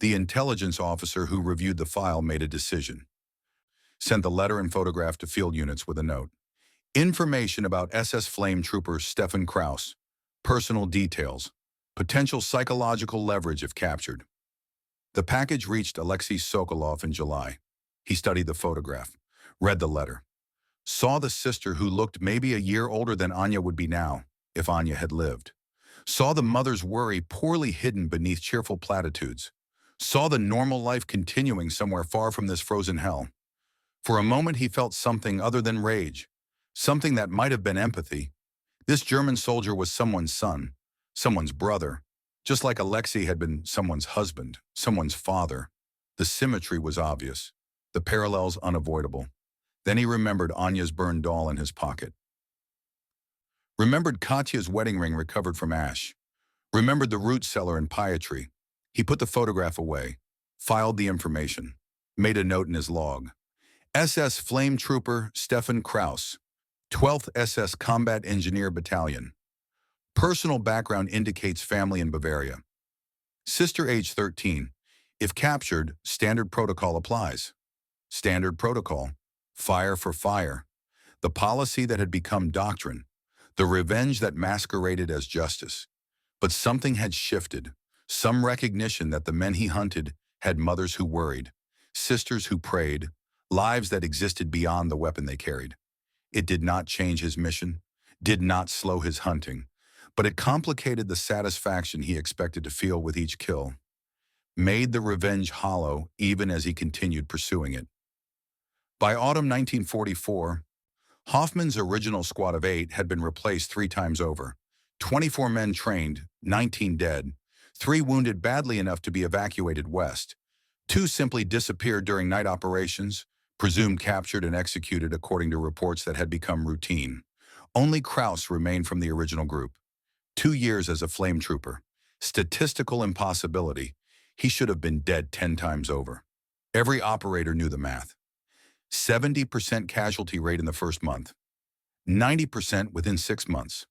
The intelligence officer who reviewed the file made a decision. Sent the letter and photograph to field units with a note. Information about SS Flame Trooper Stefan Kraus. Personal details. Potential psychological leverage if captured. The package reached Alexei Sokolov in July. He studied the photograph, read the letter, saw the sister who looked maybe a year older than Anya would be now, if Anya had lived. Saw the mother's worry poorly hidden beneath cheerful platitudes. Saw the normal life continuing somewhere far from this frozen hell. For a moment he felt something other than rage, something that might have been empathy. This German soldier was someone's son, someone's brother, just like Alexei had been someone's husband, someone's father. The symmetry was obvious, the parallels unavoidable. Then he remembered Anya's burned doll in his pocket. Remembered Katya's wedding ring recovered from ash. Remembered the root cellar in Pietry. He put the photograph away, filed the information, made a note in his log. SS Flame Trooper Stefan Kraus, 12th SS Combat Engineer Battalion. Personal background indicates family in Bavaria. Sister age 13. If captured, standard protocol applies. Standard protocol. Fire for fire. The policy that had become doctrine. The revenge that masqueraded as justice. But something had shifted. Some recognition that the men he hunted had mothers who worried, sisters who prayed, lives that existed beyond the weapon they carried. It did not change his mission, did not slow his hunting, but it complicated the satisfaction he expected to feel with each kill, made the revenge hollow even as he continued pursuing it. By autumn 1944, Hoffman's original squad of 8 had been replaced 3 times over. 24 men trained, 19 dead, 3 wounded badly enough to be evacuated west. 2 simply disappeared during night operations, presumed captured and executed according to reports that had become routine. Only Kraus remained from the original group. 2 years as a flame trooper. Statistical impossibility. He should have been dead 10 times over. Every operator knew the math. 70% casualty rate in the first month. 90% within 6 months.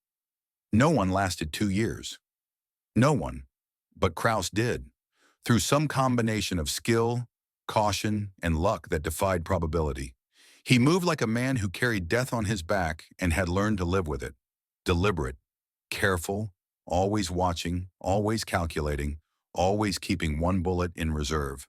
No one lasted 2 years. No one. But Kraus did, through some combination of skill, caution, and luck that defied probability. He moved like a man who carried death on his back and had learned to live with it. Deliberate, careful, always watching, always calculating, always keeping one bullet in reserve.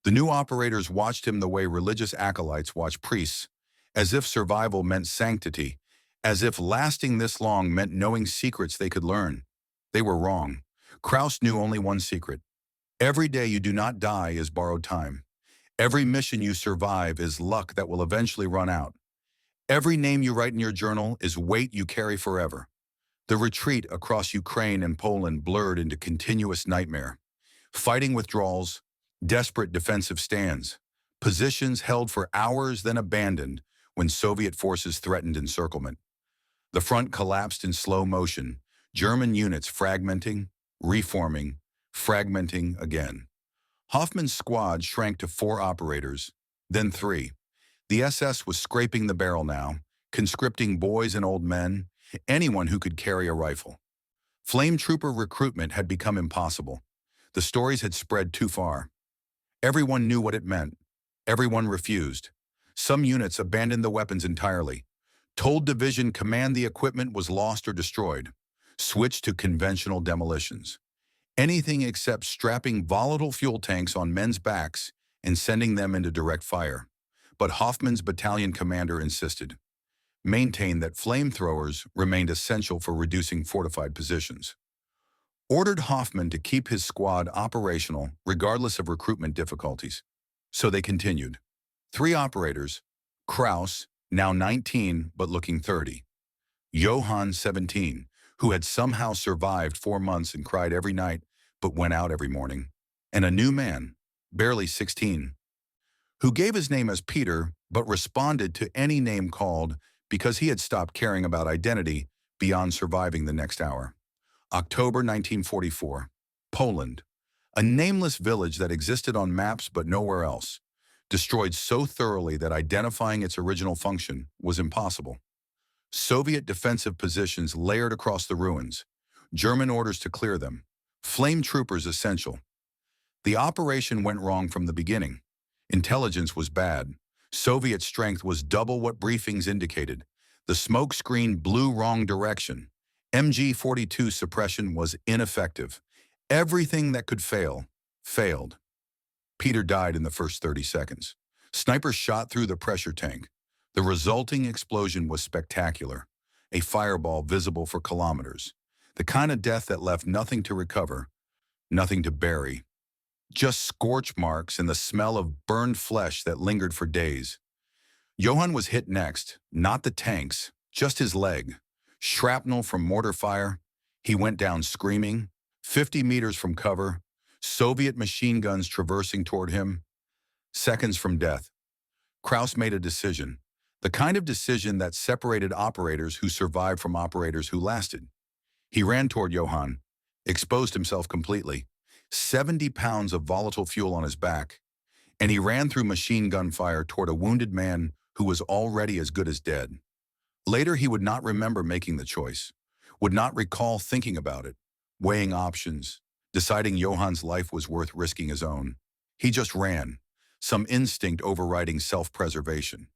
The new operators watched him the way religious acolytes watch priests, as if survival meant sanctity, as if lasting this long meant knowing secrets they could learn. They were wrong. Kraus knew only one secret. Every day you do not die is borrowed time. Every mission you survive is luck that will eventually run out. Every name you write in your journal is weight you carry forever. The retreat across Ukraine and Poland blurred into continuous nightmare. Fighting withdrawals, desperate defensive stands, positions held for hours then abandoned when Soviet forces threatened encirclement. The front collapsed in slow motion, German units fragmenting, reforming, fragmenting again. Hoffman's squad shrank to 4 operators, then 3. The SS was scraping the barrel now, conscripting boys and old men, anyone who could carry a rifle. Flame trooper recruitment had become impossible. The stories had spread too far. Everyone knew what it meant. Everyone refused. Some units abandoned the weapons entirely. Told division command the equipment was lost or destroyed. Switched to conventional demolitions. Anything except strapping volatile fuel tanks on men's backs and sending them into direct fire. but Hoffman's battalion commander insisted, maintained that flamethrowers remained essential for reducing fortified positions. Ordered Hoffman to keep his squad operational regardless of recruitment difficulties. So they continued. 3 operators, Kraus, now 19 but looking 30, Johann 17, who had somehow survived 4 months and cried every night but went out every morning, and a new man, barely 16, who gave his name as Peter but responded to any name called because he had stopped caring about identity beyond surviving the next hour. October 1944, Poland, a nameless village that existed on maps but nowhere else, destroyed so thoroughly that identifying its original function was impossible. Soviet defensive positions layered across the ruins, German orders to clear them, flame troopers essential. The operation went wrong from the beginning. Intelligence was bad. Soviet strength was double what briefings indicated. The smoke screen blew wrong direction. MG-42 suppression was ineffective. Everything that could fail, failed. Peter died in the first 30 seconds. Snipers shot through the pressure tank. The resulting explosion was spectacular. A fireball visible for kilometers. The kind of death that left nothing to recover, nothing to bury. Just scorch marks and the smell of burned flesh that lingered for days. Johann was hit next, not the tanks, just his leg. Shrapnel from mortar fire. He went down screaming, 50 meters from cover, Soviet machine guns traversing toward him. Seconds from death. Kraus made a decision, the kind of decision that separated operators who survived from operators who lasted. He ran toward Johann, exposed himself completely, 70 pounds of volatile fuel on his back, and he ran through machine gun fire toward a wounded man who was already as good as dead. Later, he would not remember making the choice, would not recall thinking about it, weighing options, deciding Johann's life was worth risking his own. He just ran, some instinct overriding self-preservation.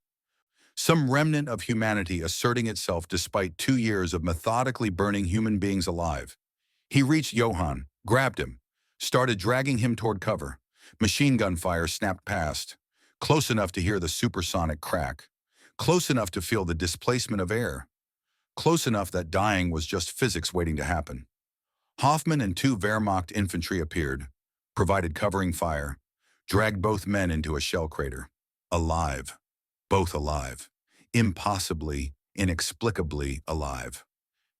Some remnant of humanity asserting itself despite 2 years of methodically burning human beings alive. He reached Johann, grabbed him, started dragging him toward cover. Machine gun fire snapped past, close enough to hear the supersonic crack, close enough to feel the displacement of air, close enough that dying was just physics waiting to happen. Hoffman and 2 Wehrmacht infantry appeared, provided covering fire, dragged both men into a shell crater. Alive. Both alive. Impossibly, inexplicably alive.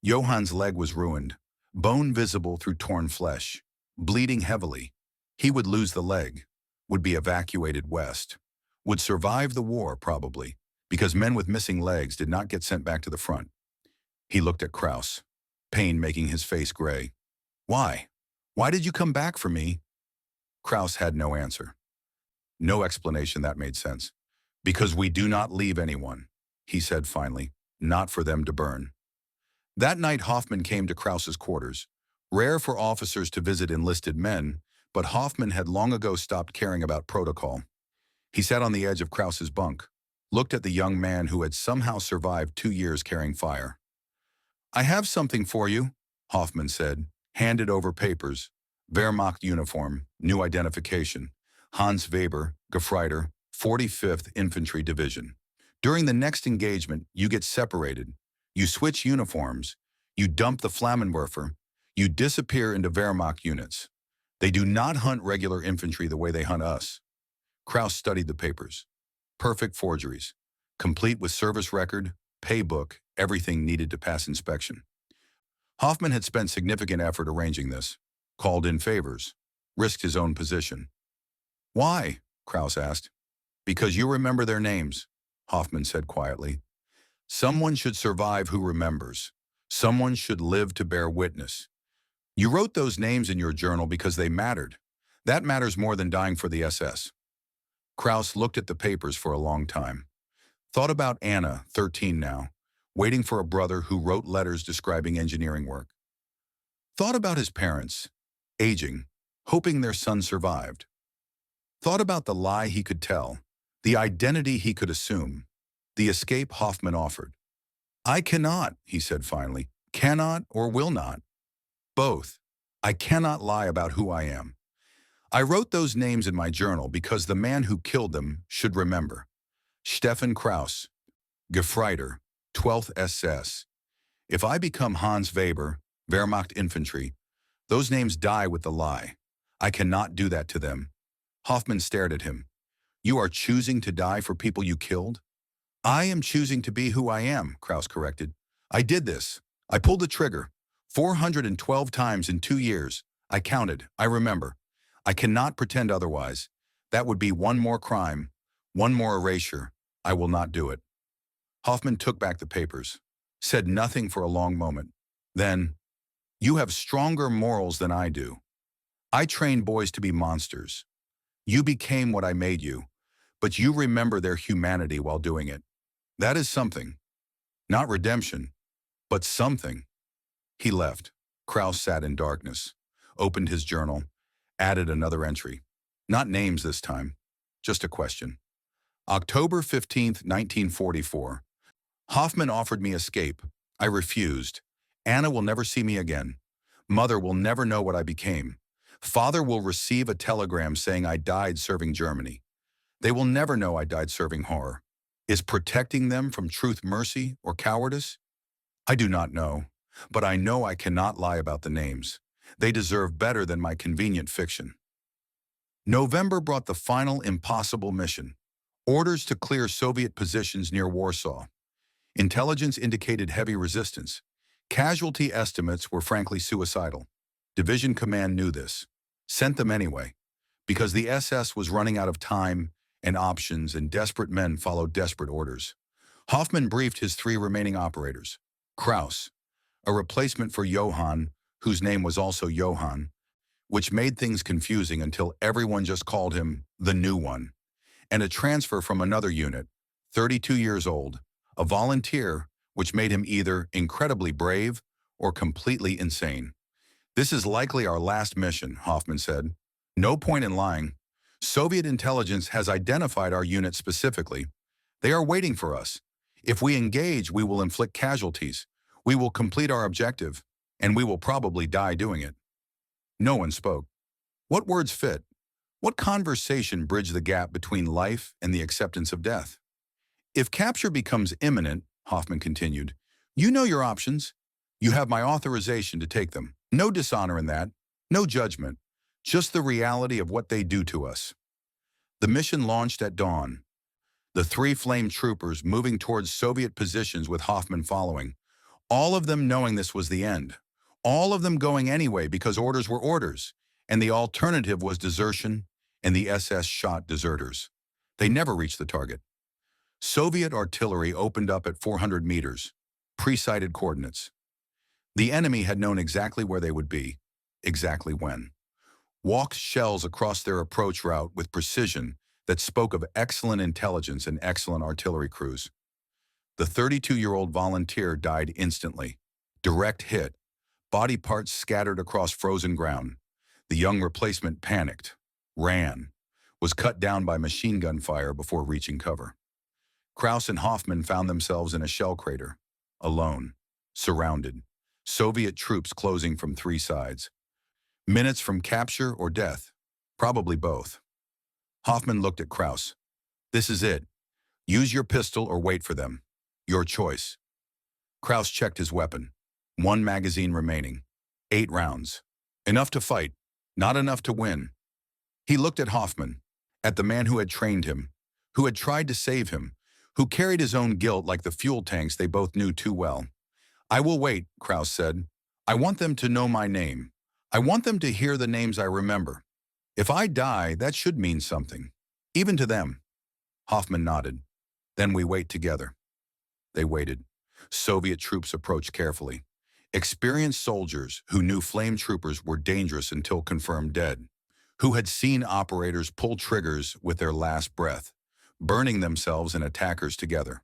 Johann's leg was ruined, bone visible through torn flesh, bleeding heavily. He would lose the leg, would be evacuated west, would survive the war probably, because men with missing legs did not get sent back to the front. He looked at Kraus, pain making his face gray. Why? Why did you come back for me? Kraus had no answer. No explanation that made sense. Because we do not leave anyone, he said finally, not for them to burn. That night Hoffman came to Kraus's quarters. Rare for officers to visit enlisted men, but Hoffman had long ago stopped caring about protocol. He sat on the edge of Kraus's bunk, looked at the young man who had somehow survived 2 years carrying fire. I have something for you, Hoffman said, handed over papers, Wehrmacht uniform, new identification, Hans Weber, Gefreiter, 45th Infantry Division. During the next engagement, you get separated. You switch uniforms. You dump the Flammenwerfer. You disappear into Wehrmacht units. They do not hunt regular infantry the way they hunt us. Kraus studied the papers. Perfect forgeries. Complete with service record, pay book, everything needed to pass inspection. Hoffman had spent significant effort arranging this, called in favors, risked his own position. Why? Kraus asked. Because you remember their names, Hoffman said quietly. Someone should survive who remembers. Someone should live to bear witness. You wrote those names in your journal because they mattered. That matters more than dying for the SS. Kraus looked at the papers for a long time. Thought about Anna, 13 now, waiting for a brother who wrote letters describing engineering work. Thought about his parents, aging, hoping their son survived. Thought about the lie he could tell, the identity he could assume, the escape Hoffman offered. I cannot, he said finally, cannot or will not. Both. I cannot lie about who I am. I wrote those names in my journal because the man who killed them should remember. Stefan Kraus, Gefreiter, 12th SS. If I become Hans Weber, Wehrmacht Infantry, those names die with the lie. I cannot do that to them. Hoffman stared at him. You are choosing to die for people you killed? I am choosing to be who I am, Kraus corrected. I did this. I pulled the trigger. 412 times in 2 years. I counted. I remember. I cannot pretend otherwise. That would be one more crime, one more erasure. I will not do it. Hoffman took back the papers, said nothing for a long moment. Then, you have stronger morals than I do. I train boys to be monsters. You became what I made you, but you remember their humanity while doing it. That is something. Not redemption, but something. He left. Kraus sat in darkness, opened his journal, added another entry. Not names this time, just a question. October 15th, 1944. Hoffman offered me escape. I refused. Anna will never see me again. Mother will never know what I became. Father will receive a telegram saying I died serving Germany. They will never know I died serving horror. Is protecting them from truth mercy or cowardice? I do not know, but I know I cannot lie about the names. They deserve better than my convenient fiction. November brought the final impossible mission. Orders to clear Soviet positions near Warsaw. Intelligence indicated heavy resistance. Casualty estimates were frankly suicidal. Division command knew this. Sent them anyway, because the SS was running out of time and options, and desperate men followed desperate orders. Hoffman briefed his 3 remaining operators. Kraus, a replacement for Johann, whose name was also Johann, which made things confusing until everyone just called him the new one, and a transfer from another unit, 32 years old, a volunteer, which made him either incredibly brave or completely insane. This is likely our last mission, Hoffman said. No point in lying. Soviet intelligence has identified our unit specifically. They are waiting for us. If we engage, we will inflict casualties. We will complete our objective, and we will probably die doing it. No one spoke. What words fit? What conversation bridged the gap between life and the acceptance of death? If capture becomes imminent, Hoffman continued, you know your options. You have my authorization to take them. No dishonor in that, no judgment, just the reality of what they do to us. The mission launched at dawn. The 3 flame troopers moving towards Soviet positions with Hoffman following, all of them knowing this was the end. All of them going anyway because orders were orders, and the alternative was desertion, and the SS shot deserters. They never reached the target. Soviet artillery opened up at 400 meters, pre-sighted coordinates. The enemy had known exactly where they would be, exactly when. Walked shells across their approach route with precision that spoke of excellent intelligence and excellent artillery crews. The 32-year-old volunteer died instantly. Direct hit, body parts scattered across frozen ground. The young replacement panicked, ran, was cut down by machine gun fire before reaching cover. Kraus and Hoffman found themselves in a shell crater, alone, surrounded, Soviet troops closing from 3 sides. Minutes from capture or death, probably both. Hoffman looked at Kraus. This is it. Use your pistol or wait for them. Your choice. Kraus checked his weapon. 1 magazine remaining. 8 rounds. Enough to fight, not enough to win. He looked at Hoffman, at the man who had trained him, who had tried to save him, who carried his own guilt like the fuel tanks they both knew too well. I will wait, Kraus said. I want them to know my name. I want them to hear the names I remember. If I die, that should mean something, even to them. Hoffman nodded. Then we wait together. They waited. Soviet troops approached carefully. Experienced soldiers who knew flame troopers were dangerous until confirmed dead, who had seen operators pull triggers with their last breath, burning themselves and attackers together.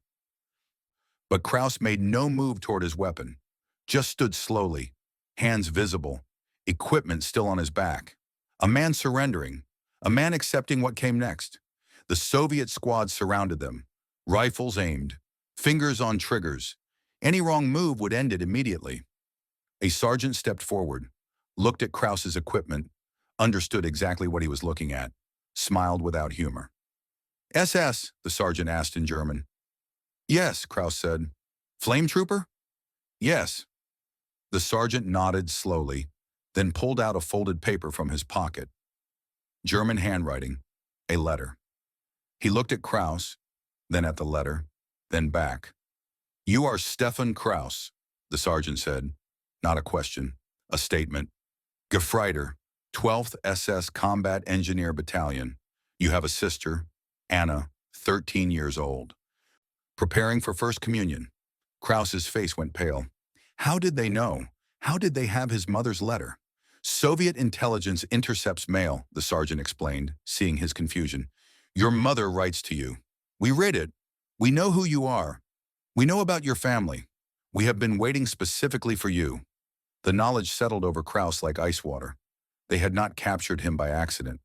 But Kraus made no move toward his weapon, just stood slowly, hands visible, equipment still on his back. A man surrendering, a man accepting what came next. The Soviet squad surrounded them, rifles aimed, fingers on triggers. Any wrong move would end it immediately. A sergeant stepped forward, looked at Kraus's equipment, understood exactly what he was looking at, smiled without humor. SS, the sergeant asked in German. Yes, Kraus said. Flame trooper? Yes. The sergeant nodded slowly, then pulled out a folded paper from his pocket. German handwriting, a letter. He looked at Kraus, then at the letter, then back. You are Stefan Kraus, the sergeant said. Not a question, a statement. Gefreiter, 12th SS Combat Engineer Battalion. You have a sister, Anna, 13 years old. Preparing for First Communion. Kraus's face went pale. How did they know? How did they have his mother's letter? Soviet intelligence intercepts mail, the sergeant explained, seeing his confusion. Your mother writes to you. We read it. We know who you are. We know about your family. We have been waiting specifically for you. The knowledge settled over Kraus like ice water. They had not captured him by accident.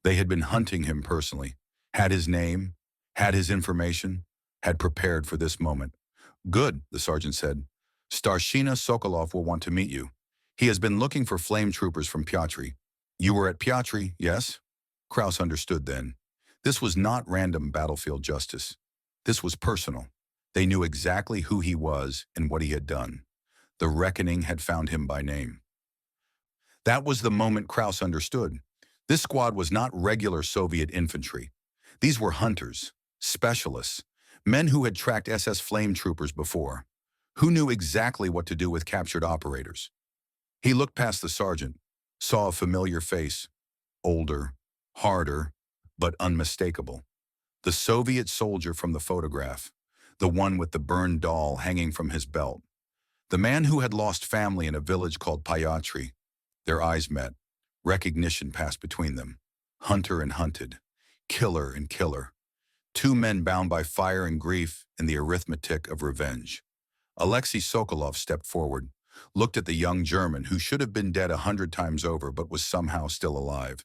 They had been hunting him personally, had his name, had his information, had prepared for this moment. Good, the sergeant said. Starshina Sokolov will want to meet you. He has been looking for flame troopers from Piotr. You were at Piotr, yes? Kraus understood then. This was not random battlefield justice. This was personal. They knew exactly who he was and what he had done. The reckoning had found him by name. That was the moment Kraus understood. This squad was not regular Soviet infantry. These were hunters, specialists, men who had tracked SS flame troopers before, who knew exactly what to do with captured operators. He looked past the sergeant, saw a familiar face, older, harder, but unmistakable. The Soviet soldier from the photograph, the one with the burned doll hanging from his belt. The man who had lost family in a village called Piotr. Their eyes met. Recognition passed between them. Hunter and hunted. Killer and killer. Two men bound by fire and grief and the arithmetic of revenge. Alexei Sokolov stepped forward, looked at the young German who should have been dead 100 times over but was somehow still alive,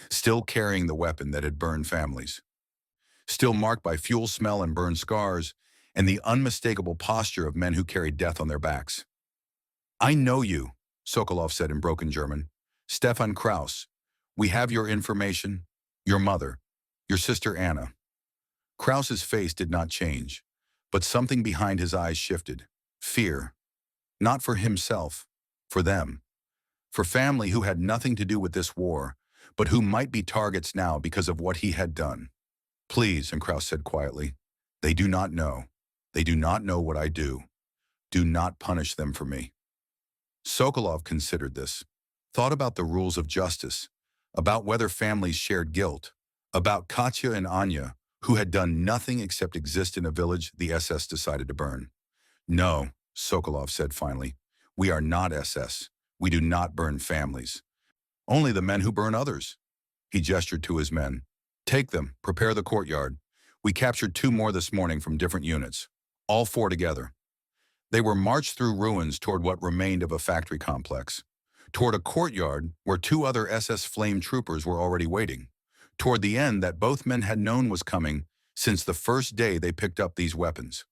still carrying the weapon that had burned families, still marked by fuel smell and burned scars, and the unmistakable posture of men who carried death on their backs. I know you, Sokolov said in broken German. Stefan Kraus, we have your information, your mother, your sister Anna. Kraus's face did not change, but something behind his eyes shifted. Fear. Not for himself, for them. For family who had nothing to do with this war, but who might be targets now because of what he had done. Please, and Kraus said quietly, they do not know. They do not know what I do. Do not punish them for me. Sokolov considered this, thought about the rules of justice, about whether families shared guilt, about Katya and Anya, who had done nothing except exist in a village the SS decided to burn. No, Sokolov said finally, we are not SS. We do not burn families. Only the men who burn others. He gestured to his men. Take them, prepare the courtyard. We captured 2 more this morning from different units, all 4 together. They were marched through ruins toward what remained of a factory complex, toward a courtyard where 2 other SS flame troopers were already waiting, toward the end that both men had known was coming since the first day they picked up these weapons.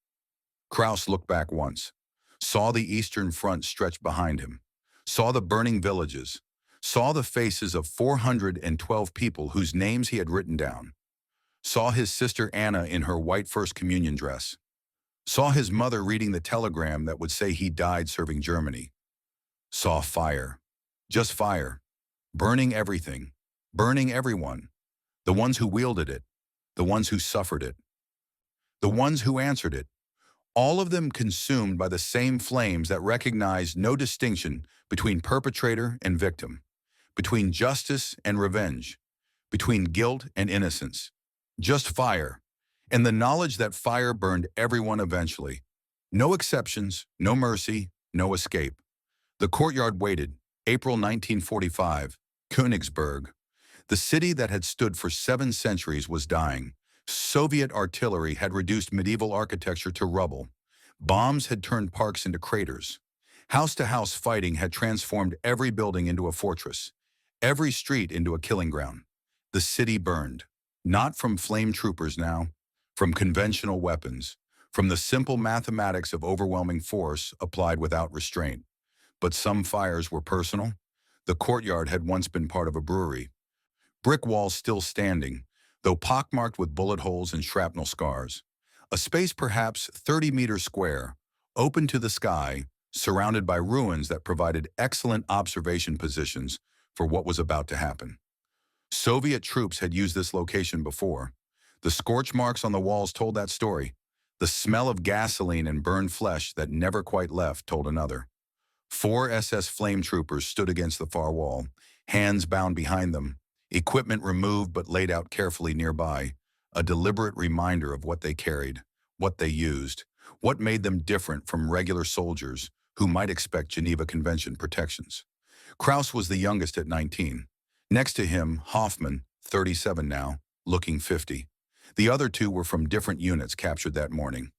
Kraus looked back once, saw the Eastern Front stretch behind him, saw the burning villages, saw the faces of 412 people whose names he had written down, saw his sister Anna in her white First Communion dress, saw his mother reading the telegram that would say he died serving Germany, saw fire, just fire, burning everything, burning everyone, the ones who wielded it, the ones who suffered it, the ones who answered it, all of them consumed by the same flames that recognized no distinction between perpetrator and victim, between justice and revenge, between guilt and innocence. Just fire, and the knowledge that fire burned everyone eventually. No exceptions, no mercy, no escape. The courtyard waited, April 1945, Königsberg. The city that had stood for 7 centuries was dying. Soviet artillery had reduced medieval architecture to rubble. Bombs had turned parks into craters. House-to-house fighting had transformed every building into a fortress, every street into a killing ground. The city burned, not from flame troopers now, from conventional weapons, from the simple mathematics of overwhelming force applied without restraint. But some fires were personal. The courtyard had once been part of a brewery. Brick walls still standing, though pockmarked with bullet holes and shrapnel scars. A space perhaps 30 meters square, open to the sky, surrounded by ruins that provided excellent observation positions for what was about to happen. Soviet troops had used this location before. The scorch marks on the walls told that story. The smell of gasoline and burned flesh that never quite left told another. 4 SS flame troopers stood against the far wall, hands bound behind them, equipment removed but laid out carefully nearby, a deliberate reminder of what they carried, what they used, what made them different from regular soldiers who might expect Geneva Convention protections. Kraus was the youngest at 19. Next to him, Hoffman, 37 now, looking 50. The other two were from different units captured that morning.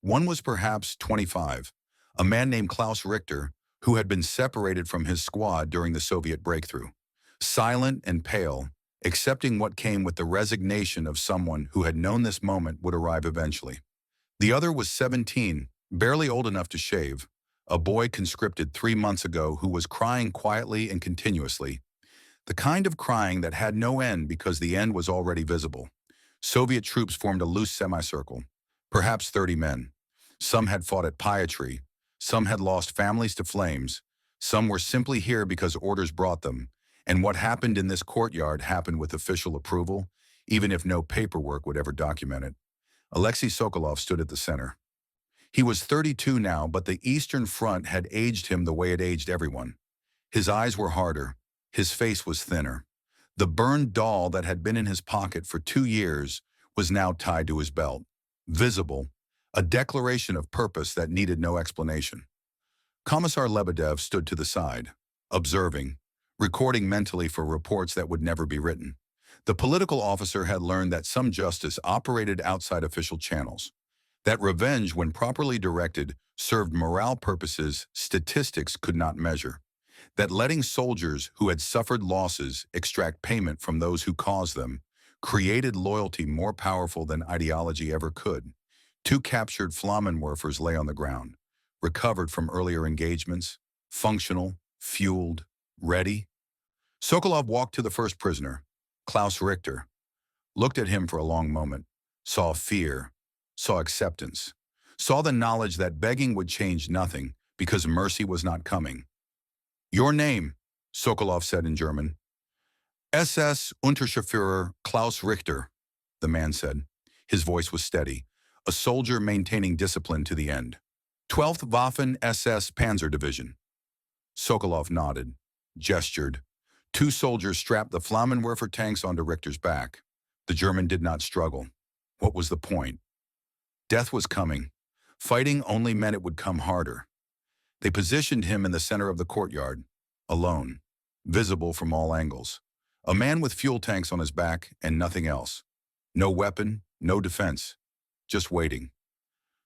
One was perhaps 25, a man named Klaus Richter, who had been separated from his squad during the Soviet breakthrough. Silent and pale, accepting what came with the resignation of someone who had known this moment would arrive eventually. The other was 17, barely old enough to shave, a boy conscripted 3 months ago who was crying quietly and continuously, the kind of crying that had no end because the end was already visible. Soviet troops formed a loose semicircle, perhaps 30 men. Some had fought at Pietri, some had lost families to flames, some were simply here because orders brought them, and what happened in this courtyard happened with official approval, even if no paperwork would ever document it. Alexei Sokolov stood at the center. He was 32 now, but the Eastern Front had aged him the way it aged everyone. His eyes were harder, his face was thinner. The burned doll that had been in his pocket for 2 years was now tied to his belt. Visible, a declaration of purpose that needed no explanation. Commissar Lebedev stood to the side, observing, recording mentally for reports that would never be written. The political officer had learned that some justice operated outside official channels, that revenge, when properly directed, served morale purposes statistics could not measure, that letting soldiers who had suffered losses extract payment from those who caused them created loyalty more powerful than ideology ever could. 2 captured flamethrowers lay on the ground, recovered from earlier engagements, functional, fueled, ready. Sokolov walked to the first prisoner, Klaus Richter, looked at him for a long moment, saw fear, saw acceptance, saw the knowledge that begging would change nothing because mercy was not coming. "Your name," Sokolov said in German. "SS Unterscharführer Klaus Richter," the man said. His voice was steady, a soldier maintaining discipline to the end. 12th Waffen SS Panzer Division. Sokolov nodded, gestured. 2 soldiers strapped the Flammenwerfer tanks onto Richter's back. The German did not struggle. What was the point? Death was coming. Fighting only meant it would come harder. They positioned him in the center of the courtyard, alone, visible from all angles. A man with fuel tanks on his back and nothing else. No weapon, no defense, just waiting.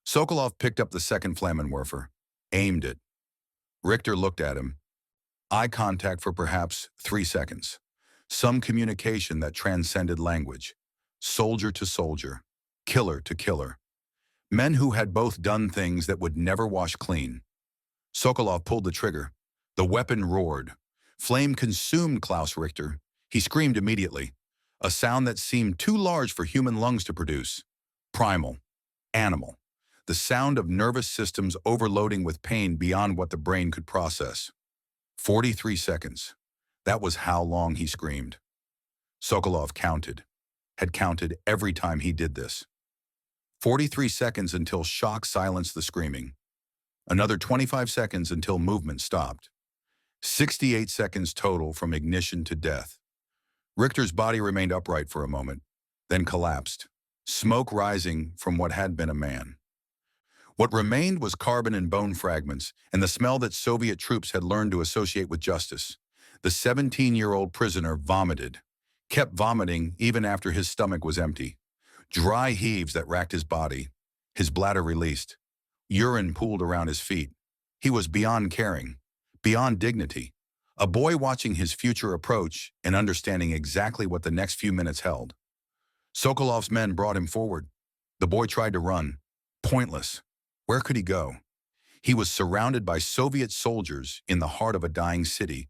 Sokolov picked up the second Flammenwerfer, aimed it. Richter looked at him. Eye contact for perhaps 3 seconds. Some communication that transcended language. Soldier to soldier, killer to killer. Men who had both done things that would never wash clean. Sokolov pulled the trigger. The weapon roared. Flame consumed Klaus Richter. He screamed immediately, a sound that seemed too large for human lungs to produce. Primal, animal, the sound of nervous systems overloading with pain beyond what the brain could process. 43 seconds. That was how long he screamed. Sokolov counted, had counted every time he did this. 43 seconds until shock silenced the screaming. Another 25 seconds until movement stopped. 68 seconds total from ignition to death. Richter's body remained upright for a moment, then collapsed, smoke rising from what had been a man. What remained was carbon and bone fragments and the smell that Soviet troops had learned to associate with justice. The 17-year-old prisoner vomited, kept vomiting even after his stomach was empty. Dry heaves that racked his body, his bladder released. Urine pooled around his feet. He was beyond caring, beyond dignity. A boy watching his future approach and understanding exactly what the next few minutes held. Sokolov's men brought him forward. The boy tried to run. Pointless. Where could he go? He was surrounded by Soviet soldiers in the heart of a dying city.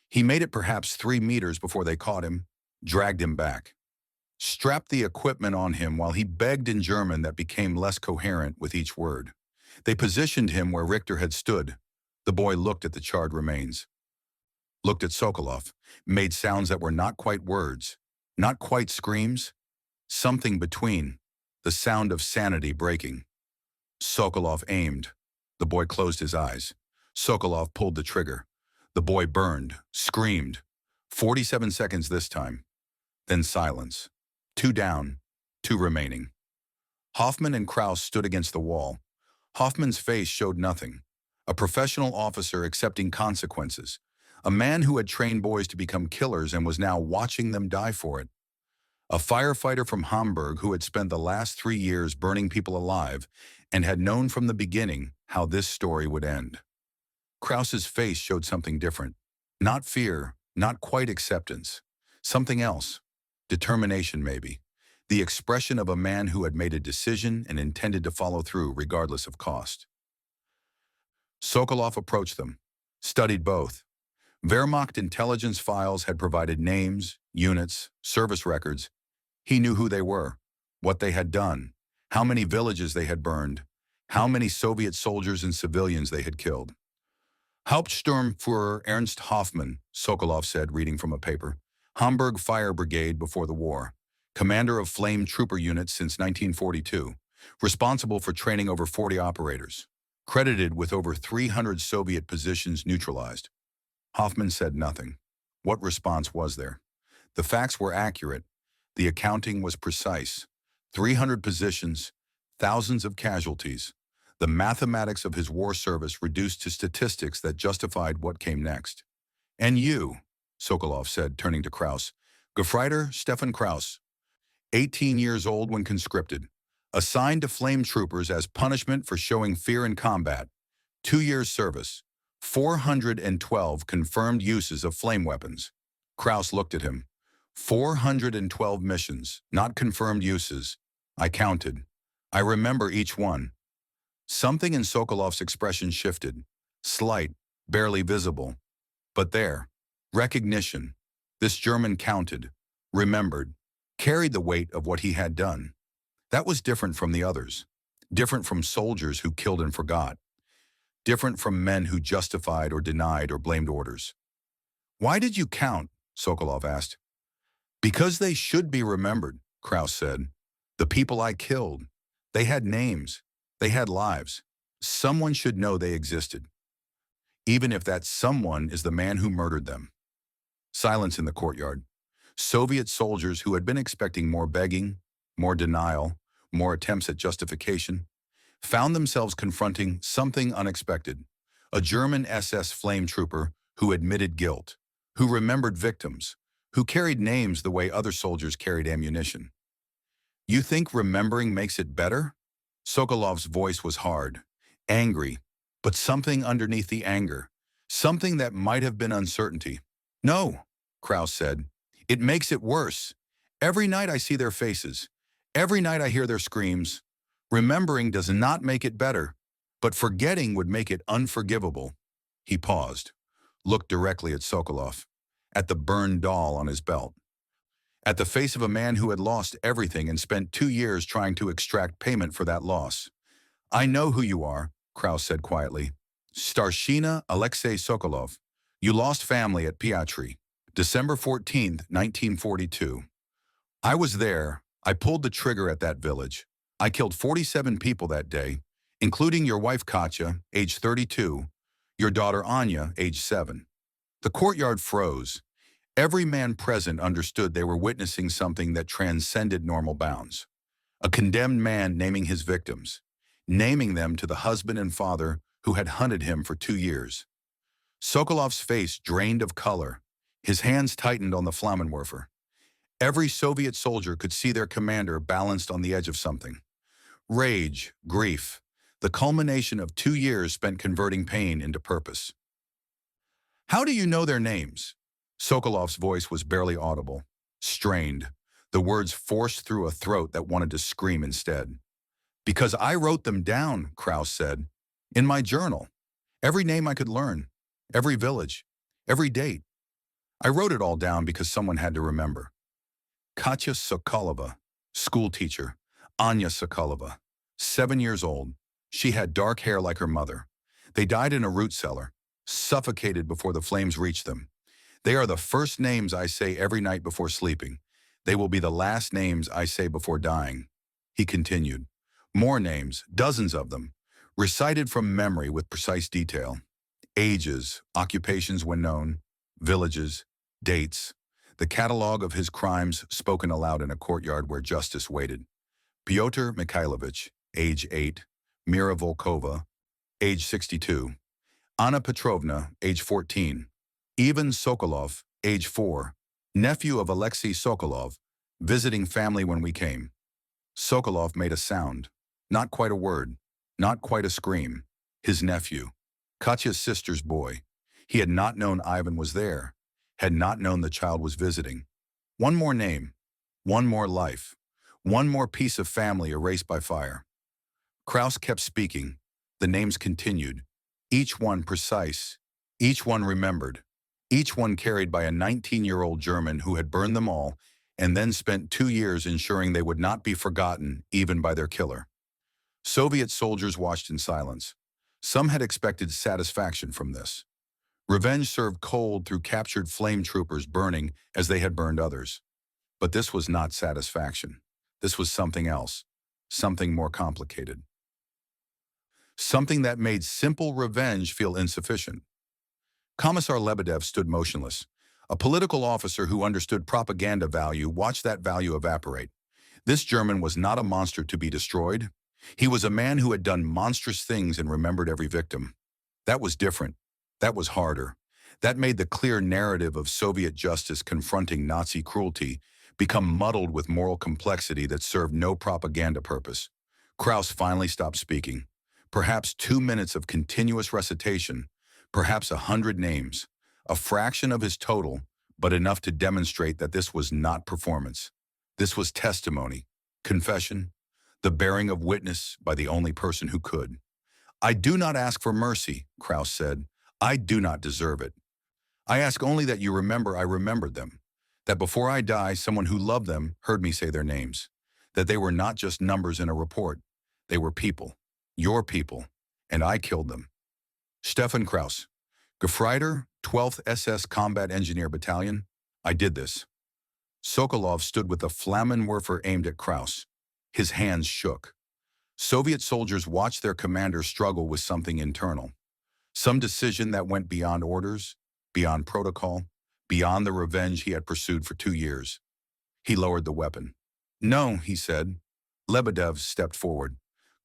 He made it perhaps 3 meters before they caught him, dragged him back. strapped the equipment on him while he begged in German that became less coherent with each word. They positioned him where Richter had stood. The boy looked at the charred remains, looked at Sokolov, made sounds that were not quite words, not quite screams, something between, the sound of sanity breaking. Sokolov aimed. The boy closed his eyes. Sokolov pulled the trigger. The boy burned, screamed. 47 seconds this time. Then silence. 2 down, 2 remaining. Hoffman and Kraus stood against the wall. Hoffman's face showed nothing. A professional officer accepting consequences. A man who had trained boys to become killers and was now watching them die for it. A firefighter from Hamburg who had spent the last 3 years burning people alive and had known from the beginning how this story would end. Kraus's face showed something different. Not fear, not quite acceptance. Something else. Determination, maybe. The expression of a man who had made a decision and intended to follow through regardless of cost. Sokolov approached them, studied both. Wehrmacht intelligence files had provided names, units, service records. He knew who they were, what they had done, how many villages they had burned, how many Soviet soldiers and civilians they had killed. Hauptsturmführer Ernst Hoffmann, Sokolov said, reading from a paper, Hamburg Fire Brigade before the war, commander of flame trooper units since 1942, responsible for training over 40 operators, credited with over 300 Soviet positions neutralized. Hoffman said nothing. What response was there? The facts were accurate. The accounting was precise. 300 positions, thousands of casualties. The mathematics of his war service reduced to statistics that justified what came next. And you, Sokolov said, turning to Kraus. Gefreiter Stefan Kraus, 18 years old when conscripted, assigned to flame troopers as punishment for showing fear in combat. 2 years service. 412 confirmed uses of flame weapons. Kraus looked at him. 412 missions, not confirmed uses. I counted. I remember each one. Something in Sokolov's expression shifted. Slight, barely visible. But there. Recognition. This German counted, remembered, carried the weight of what he had done. That was different from the others. Different from soldiers who killed and forgot. Different from men who justified or denied or blamed orders. Why did you count? Sokolov asked. Because they should be remembered, Kraus said. The people I killed. They had names. They had lives. Someone should know they existed. Even if that someone is the man who murdered them. Silence in the courtyard. Soviet soldiers who had been expecting more begging, more denial, more attempts at justification, found themselves confronting something unexpected. A German SS flame trooper who admitted guilt, who remembered victims, who carried names the way other soldiers carried ammunition. You think remembering makes it better? Sokolov's voice was hard, angry, but something underneath the anger, something that might have been uncertainty. No, Kraus said. It makes it worse. Every night I see their faces. Every night I hear their screams. Remembering does not make it better, but forgetting would make it unforgivable. He paused, looked directly at Sokolov, at the burned doll on his belt, at the face of a man who had lost everything and spent 2 years trying to extract payment for that loss. I know who you are, Kraus said quietly. Starshina Alexei Sokolov. You lost family at Piatri, December 14th, 1942. I was there. I pulled the trigger at that village. I killed 47 people that day, including your wife Katya, age 32, your daughter Anya, age 7. The courtyard froze. Every man present understood they were witnessing something that transcended normal bounds. A condemned man naming his victims, naming them to the husband and father who had hunted him for 2 years. Sokolov's face drained of color. His hands tightened on the flamethrowers. Every Soviet soldier could see their commander balanced on the edge of something. Rage, grief, the culmination of 2 years spent converting pain into purpose. How do you know their names? Sokolov's voice was barely audible, strained, the words forced through a throat that wanted to scream instead. Because I wrote them down, Kraus said, in my journal. Every name I could learn, every village, every date. I wrote it all down because someone had to remember. Katya Sokolova, school teacher. Anya Sokolova, 7 years old. She had dark hair like her mother. They died in a root cellar, suffocated before the flames reached them. They are the first names I say every night before sleeping. They will be the last names I say before dying. He continued. More names, dozens of them, recited from memory with precise detail. Ages, occupations when known, villages, dates. The catalog of his crimes spoken aloud in a courtyard where justice waited. Pyotr Mikhailovich, age 8. Mira Volkova, age 62. Anna Petrovna, age 14. Ivan Sokolov, age 4. Nephew of Alexei Sokolov, visiting family when we came. Sokolov made a sound. Not quite a word. Not quite a scream. His nephew. Katya's sister's boy. He had not known Ivan was there. Had not known the child was visiting. One more name. One more life. One more piece of family erased by fire. Kraus kept speaking. The names continued. Each one precise. Each one remembered. Each one carried by a 19-year-old German who had burned them all and then spent 2 years ensuring they would not be forgotten even by their killer. Soviet soldiers watched in silence. Some had expected satisfaction from this. Revenge served cold through captured flame troopers burning as they had burned others. But this was not satisfaction. This was something else, something more complicated. Something that made simple revenge feel insufficient. Commissar Lebedev stood motionless. A political officer who understood propaganda value watched that value evaporate. This German was not a monster to be destroyed. He was a man who had done monstrous things and remembered every victim. That was different. That was harder. That made the clear narrative of Soviet justice confronting Nazi cruelty become muddled with moral complexity that served no propaganda purpose. Kraus finally stopped speaking. Perhaps 2 minutes of continuous recitation, perhaps 100 names, a fraction of his total, but enough to demonstrate that this was not performance. This was testimony, confession, the bearing of witness by the only person who could. I do not ask for mercy, Kraus said. I do not deserve it. I ask only that you remember I remembered them, that before I die, someone who loved them heard me say their names, that they were not just numbers in a report. They were people, your people, and I killed them. Stefan Kraus, Gefreiter, 12th SS Combat Engineer Battalion. I did this. Sokolov stood with a flamethrowers aimed at Kraus. His hands shook. Soviet soldiers watched their commander struggle with something internal. Some decision that went beyond orders, beyond protocol, beyond the revenge he had pursued for 2 years. He lowered the weapon. No, he said. Lebedev stepped forward.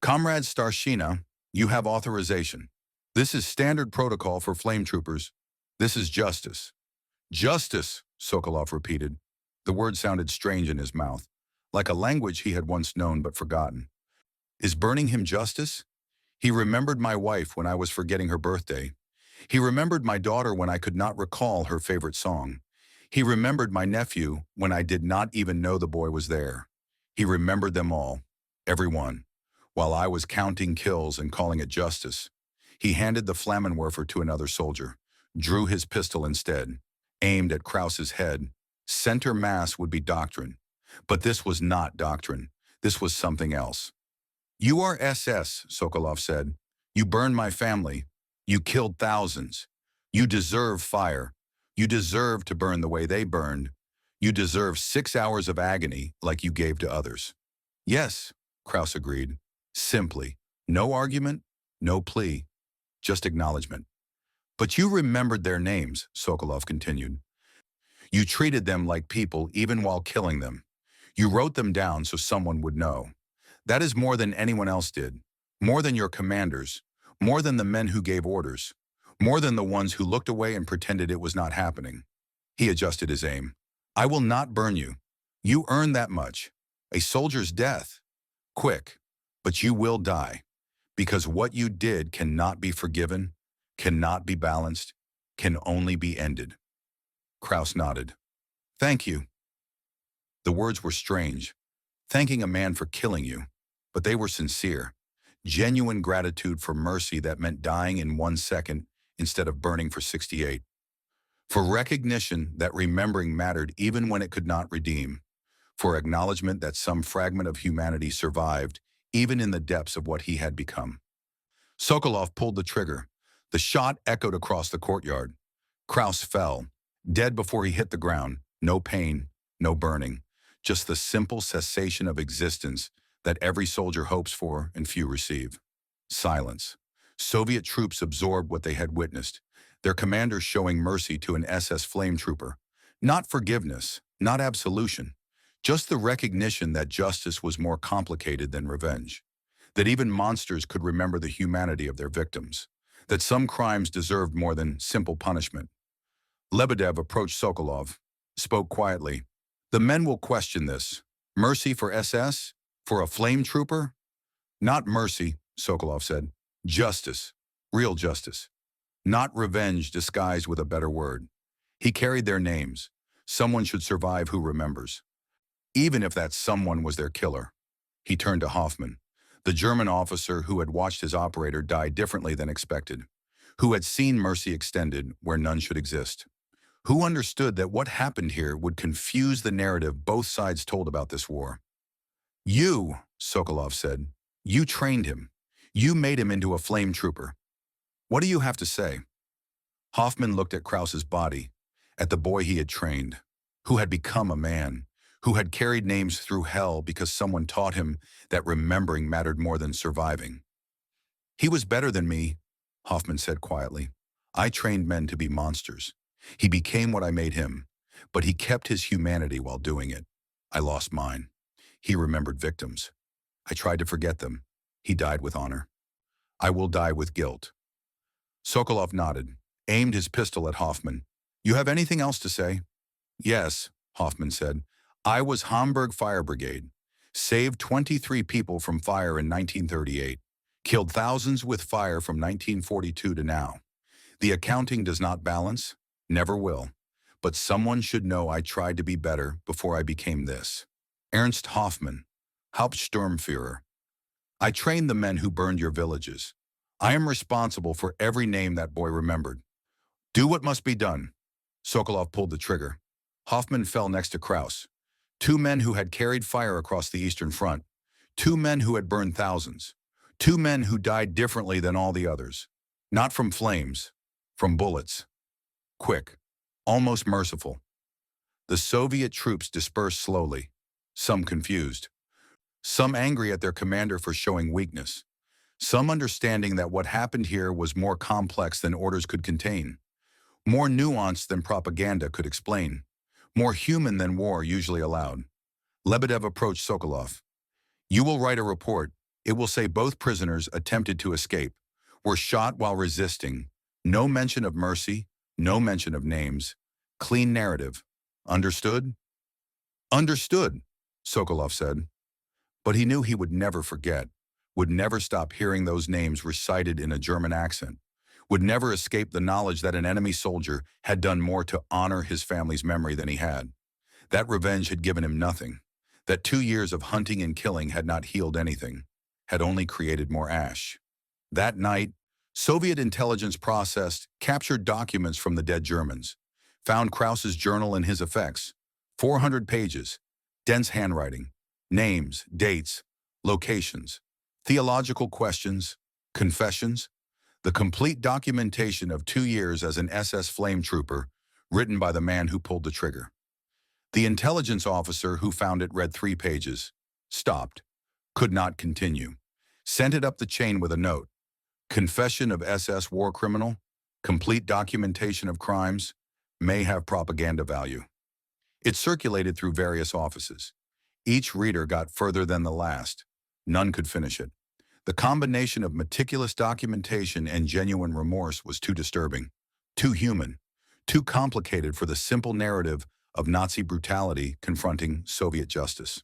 Comrade Starshina, you have authorization. This is standard protocol for flame troopers. This is justice. Justice, Sokolov repeated. The word sounded strange in his mouth, like a language he had once known but forgotten. Is burning him justice? He remembered my wife when I was forgetting her birthday. He remembered my daughter when I could not recall her favorite song. He remembered my nephew when I did not even know the boy was there. He remembered them all, every one, while I was counting kills and calling it justice. He handed the flamethrowers to another soldier, drew his pistol instead, aimed at Kraus's head. Center mass would be doctrine. But this was not doctrine. This was something else. You are SS, Sokolov said. You burned my family. You killed thousands. You deserve fire. You deserve to burn the way they burned. You deserve 6 hours of agony like you gave to others. Yes, Kraus agreed. Simply. No argument, no plea, just acknowledgement. But you remembered their names, Sokolov continued. You treated them like people even while killing them. You wrote them down so someone would know. That is more than anyone else did, more than your commanders, more than the men who gave orders, more than the ones who looked away and pretended it was not happening. He adjusted his aim. I will not burn you. You earned that much. A soldier's death. Quick, but you will die. Because what you did cannot be forgiven, cannot be balanced, can only be ended. Kraus nodded. Thank you. The words were strange, thanking a man for killing you, but they were sincere. Genuine gratitude for mercy that meant dying in 1 second instead of burning for 68. For recognition that remembering mattered even when it could not redeem. for acknowledgement that some fragment of humanity survived, even in the depths of what he had become. Sokolov pulled the trigger. The shot echoed across the courtyard. Kraus fell, dead before he hit the ground. No pain, no burning, just the simple cessation of existence that every soldier hopes for and few receive. Silence. Soviet troops absorbed what they had witnessed, their commander showing mercy to an SS flame trooper. Not forgiveness, not absolution, just the recognition that justice was more complicated than revenge, that even monsters could remember the humanity of their victims, that some crimes deserved more than simple punishment. Lebedev approached Sokolov, spoke quietly. The men will question this. Mercy for SS? For a flame trooper? Not mercy, Sokolov said. Justice. Real justice. Not revenge disguised with a better word. He carried their names. Someone should survive who remembers, even if that someone was their killer. He turned to Hoffman, the German officer who had watched his operator die differently than expected, who had seen mercy extended where none should exist, who understood that what happened here would confuse the narrative both sides told about this war. You, Sokolov said, you trained him. You made him into a flame trooper. What do you have to say? Hoffman looked at Kraus's body, at the boy he had trained, who had become a man, who had carried names through hell because someone taught him that remembering mattered more than surviving. He was better than me, Hoffman said quietly. I trained men to be monsters. He became what I made him, but he kept his humanity while doing it. I lost mine. He remembered victims. I tried to forget them. He died with honor. I will die with guilt. Sokolov nodded, aimed his pistol at Hoffman. You have anything else to say? Yes, Hoffman said. I was Hamburg Fire Brigade. Saved 23 people from fire in 1938. Killed thousands with fire from 1942 to now. The accounting does not balance, never will. But someone should know I tried to be better before I became this. Ernst Hoffmann, Hauptsturmführer. I trained the men who burned your villages. I am responsible for every name that boy remembered. Do what must be done. Sokolov pulled the trigger. Hoffman fell next to Kraus. Two men who had carried fire across the Eastern Front. Two men who had burned thousands. Two men who died differently than all the others. Not from flames, from bullets. Quick, almost merciful. The Soviet troops dispersed slowly, some confused, some angry at their commander for showing weakness, some understanding that what happened here was more complex than orders could contain, more nuanced than propaganda could explain, more human than war usually allowed. Lebedev approached Sokolov. You will write a report. It will say both prisoners attempted to escape, were shot while resisting. No mention of mercy, no mention of names. Clean narrative. Understood? Understood, Sokolov said. But he knew he would never forget, would never stop hearing those names recited in a German accent, would never escape the knowledge that an enemy soldier had done more to honor his family's memory than he had. That revenge had given him nothing. That 2 years of hunting and killing had not healed anything, had only created more ash. That night, Soviet intelligence processed, captured documents from the dead Germans, found Kraus's journal and his effects, 400 pages, dense handwriting, names, dates, locations, theological questions, confessions, the complete documentation of 2 years as an SS flame trooper, written by the man who pulled the trigger. The intelligence officer who found it read 3 pages, stopped, could not continue, sent it up the chain with a note. Confession of SS war criminal, complete documentation of crimes, may have propaganda value. It circulated through various offices. Each reader got further than the last. None could finish it. The combination of meticulous documentation and genuine remorse was too disturbing, too human, too complicated for the simple narrative of Nazi brutality confronting Soviet justice.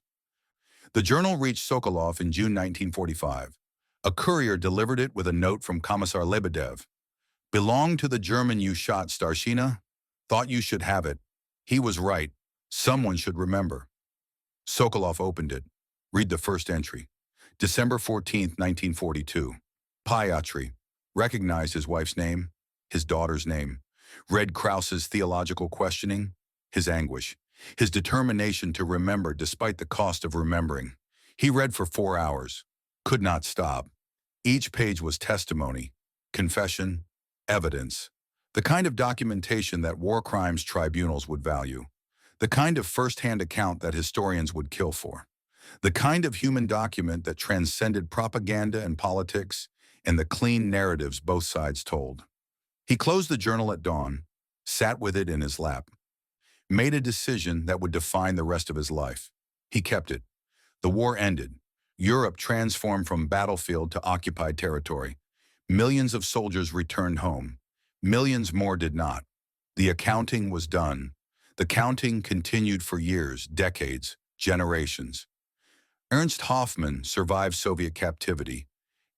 The journal reached Sokolov in June 1945. A courier delivered it with a note from Commissar Lebedev. Belonged to the German you shot, Starshina? Thought you should have it. He was right. Someone should remember. Sokolov opened it. Read the first entry. December 14, 1942. Piatri. Recognized his wife's name, his daughter's name. Read Kraus's theological questioning, his anguish. his determination to remember despite the cost of remembering. He read for 4 hours, could not stop. Each page was testimony, confession, evidence, the kind of documentation that war crimes tribunals would value, the kind of first-hand account that historians would kill for, the kind of human document that transcended propaganda and politics and the clean narratives both sides told. He closed the journal at dawn, sat with it in his lap, made a decision that would define the rest of his life. He kept it. The war ended. Europe transformed from battlefield to occupied territory. Millions of soldiers returned home. Millions more did not. The accounting was done. The counting continued for years, decades, generations. Ernst Hoffmann survived Soviet captivity,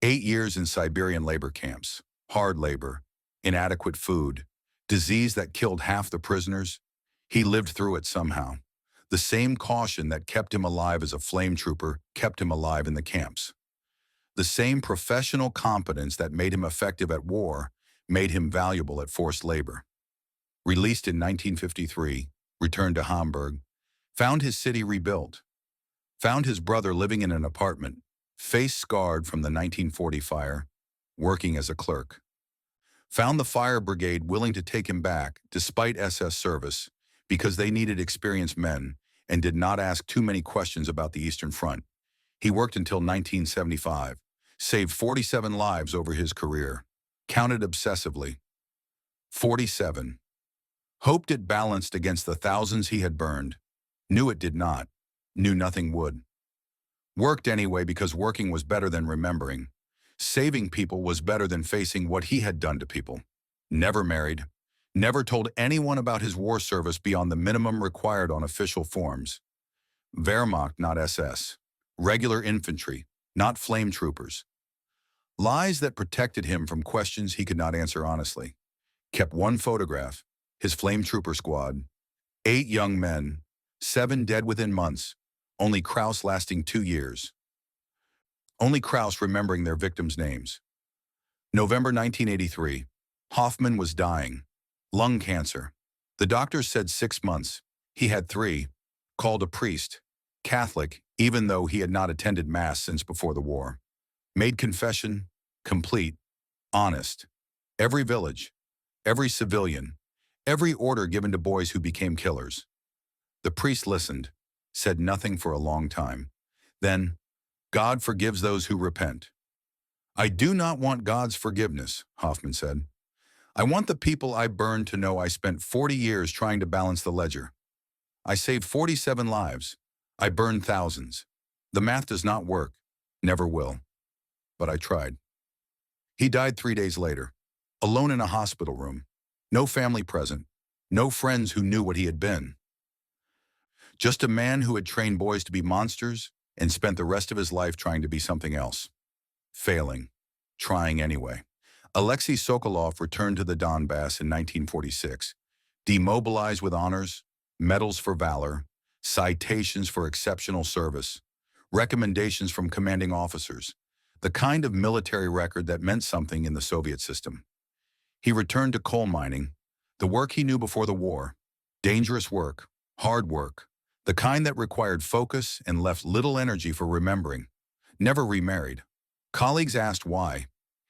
8 years in Siberian labor camps, hard labor, inadequate food, disease that killed half the prisoners. He lived through it somehow. The same caution that kept him alive as a flame trooper kept him alive in the camps. The same professional competence that made him effective at war made him valuable at forced labor. Released in 1953, returned to Hamburg, found his city rebuilt, found his brother living in an apartment, face scarred from the 1940 fire, working as a clerk. Found the fire brigade willing to take him back despite SS service because they needed experienced men and did not ask too many questions about the Eastern Front. He worked until 1975, saved 47 lives over his career, counted obsessively. 47. Hoped it balanced against the thousands he had burned. Knew it did not. Knew nothing would. Worked anyway because working was better than remembering. Saving people was better than facing what he had done to people. Never married. Never told anyone about his war service beyond the minimum required on official forms. Wehrmacht, not SS. Regular infantry, not flame troopers. Lies that protected him from questions he could not answer honestly. Kept one photograph, his flame trooper squad. 8 young men, 7 dead within months, only Krauss lasting 2 years. Only Krauss remembering their victims' names. November 1983. Hoffmann was dying. Lung cancer. The doctors said 6 months. He had 3. Called a priest. Catholic, even though he had not attended Mass since before the war. Made confession, complete, honest. Every village, every civilian, every order given to boys who became killers. The priest listened, said nothing for a long time. Then, God forgives those who repent. I do not want God's forgiveness, Hoffmann said. I want the people I burned to know I spent 40 years trying to balance the ledger. I saved 47 lives. I burned thousands. The math does not work, never will. But I tried. He died 3 days later, alone in a hospital room. No family present, no friends who knew what he had been. Just a man who had trained boys to be monsters and spent the rest of his life trying to be something else. Failing, trying anyway. Alexei Sokolov returned to the Donbass in 1946, demobilized with honors, medals for valor, citations for exceptional service, recommendations from commanding officers, the kind of military record that meant something in the Soviet system. He returned to coal mining, the work he knew before the war, dangerous work, hard work, the kind that required focus and left little energy for remembering. Never remarried. Colleagues asked why.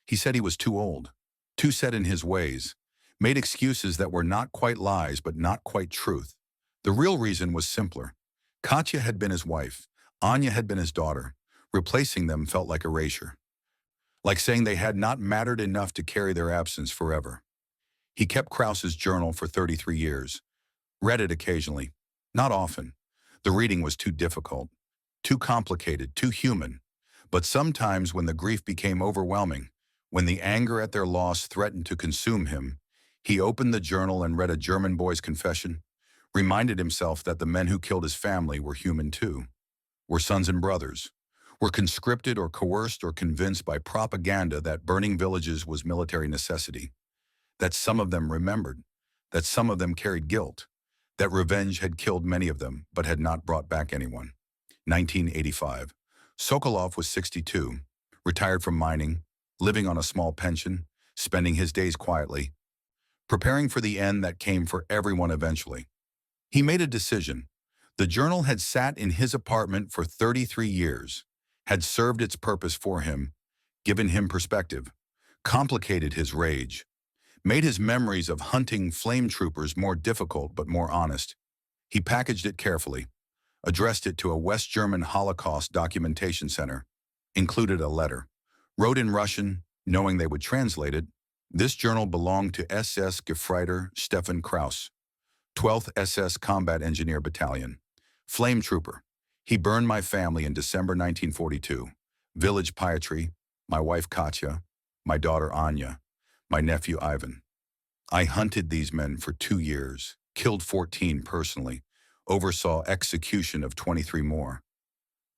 He said he was too old, too set in his ways, made excuses that were not quite lies but not quite truth. The real reason was simpler. Katya had been his wife, Anya had been his daughter. Replacing them felt like erasure. Like saying they had not mattered enough to carry their absence forever. He kept Krauss's journal for 33 years. Read it occasionally. Not often. The reading was too difficult, too complicated, too human. But sometimes when the grief became overwhelming, when the anger at their loss threatened to consume him, he opened the journal and read a German boy's confession, reminded himself that the men who killed his family were human too, were sons and brothers, were conscripted or coerced or convinced by propaganda that burning villages was military necessity, that some of them remembered, that some of them carried guilt, that revenge had killed many of them but had not brought back anyone. 1985. Sokolov was 62, retired from mining, living on a small pension, spending his days quietly, preparing for the end that came for everyone eventually. He made a decision. The journal had sat in his apartment for 33 years, had served its purpose for him, given him perspective, complicated his rage, made his memories of hunting flame troopers more difficult but more honest. He packaged it carefully, addressed it to a West German Holocaust documentation center, included a letter, wrote in Russian, knowing they would translate it. This journal belonged to SS Gefreiter Stefan Kraus, 12th SS Combat Engineer Battalion. Flame Trooper. He burned my family in December 1942. Village Pietry, my wife Katya, my daughter Anya, my nephew Ivan. I hunted these men for 2 years, killed 14 personally, oversaw execution of 23 more.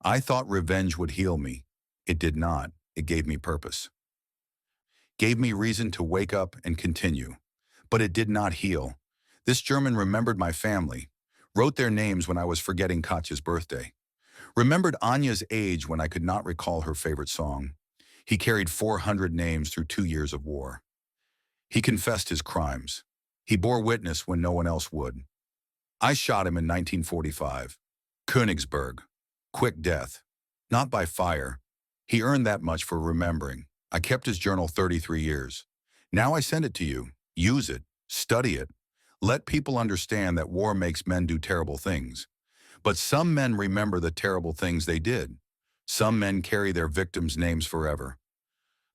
I thought revenge would heal me. It did not. It gave me purpose. Gave me reason to wake up and continue. But it did not heal. This German remembered my family, wrote their names when I was forgetting Katya's birthday, remembered Anya's age when I could not recall her favorite song. He carried 400 names through 2 years of war. He confessed his crimes. He bore witness when no one else would. I shot him in 1945. Königsberg. Quick death. Not by fire. He earned that much for remembering. I kept his journal 33 years. Now I send it to you. Use it. Study it. Let people understand that war makes men do terrible things. But some men remember the terrible things they did. Some men carry their victims' names forever.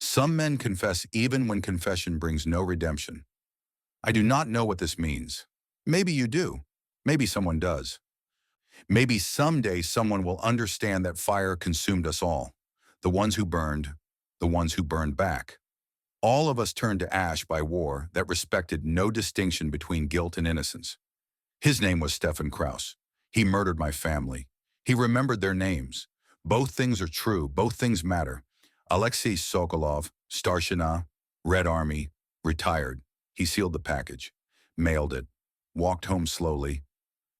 Some men confess even when confession brings no redemption. I do not know what this means. Maybe you do. Maybe someone does. Maybe someday someone will understand that fire consumed us all. The ones who burned, the ones who burned back. All of us turned to ash by war that respected no distinction between guilt and innocence. His name was Stefan Kraus. He murdered my family. He remembered their names. Both things are true. Both things matter. Alexei Sokolov, Starshina, Red Army, retired. He sealed the package, mailed it, walked home slowly,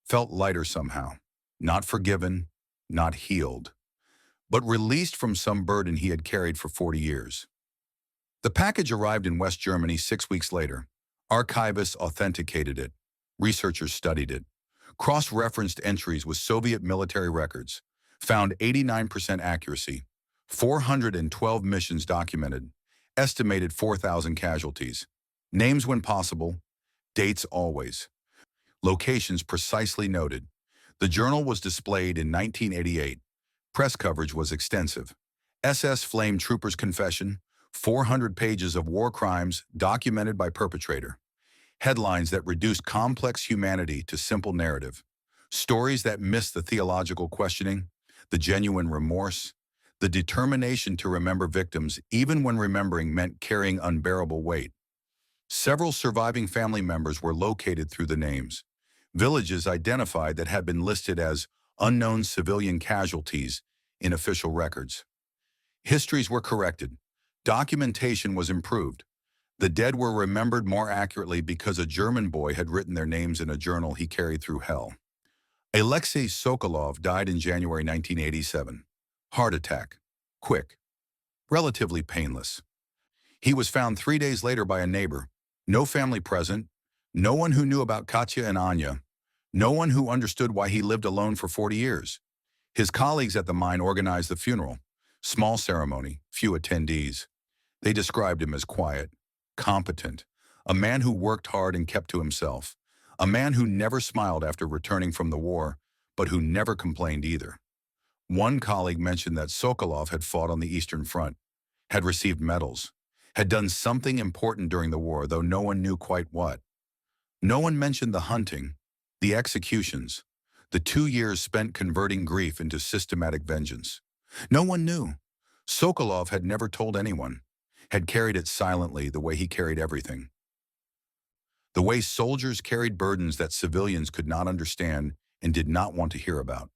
felt lighter somehow. Not forgiven, not healed, but released from some burden he had carried for 40 years. The package arrived in West Germany 6 weeks later. Archivists authenticated it. Researchers studied it. Cross-referenced entries with Soviet military records. Found 89% accuracy. 412 missions documented. Estimated 4,000 casualties. Names when possible. Dates always. Locations precisely noted. The journal was displayed in 1988. Press coverage was extensive. SS Flame Trooper's confession. 400 pages of war crimes documented by perpetrator. Headlines that reduced complex humanity to simple narrative. Stories that missed the theological questioning, the genuine remorse, the determination to remember victims even when remembering meant carrying unbearable weight. Several surviving family members were located through the names. Villages identified that had been listed as unknown civilian casualties in official records. Histories were corrected. Documentation was improved. The dead were remembered more accurately because a German boy had written their names in a journal he carried through hell. Alexei Sokolov died in January 1987. Heart attack. Quick. Relatively painless. He was found 3 days later by a neighbor. No family present. No one who knew about Katya and Anya. No one who understood why he lived alone for 40 years. His colleagues at the mine organized the funeral. Small ceremony, few attendees. They described him as quiet, competent, a man who worked hard and kept to himself, a man who never smiled after returning from the war, but who never complained either. One colleague mentioned that Sokolov had fought on the Eastern Front, had received medals, had done something important during the war, though no one knew quite what. No one mentioned the hunting, the executions, the 2 years spent converting grief into systematic vengeance. No one knew. Sokolov had never told anyone, had carried it silently the way he carried everything. The way soldiers carried burdens that civilians could not understand and did not want to hear about.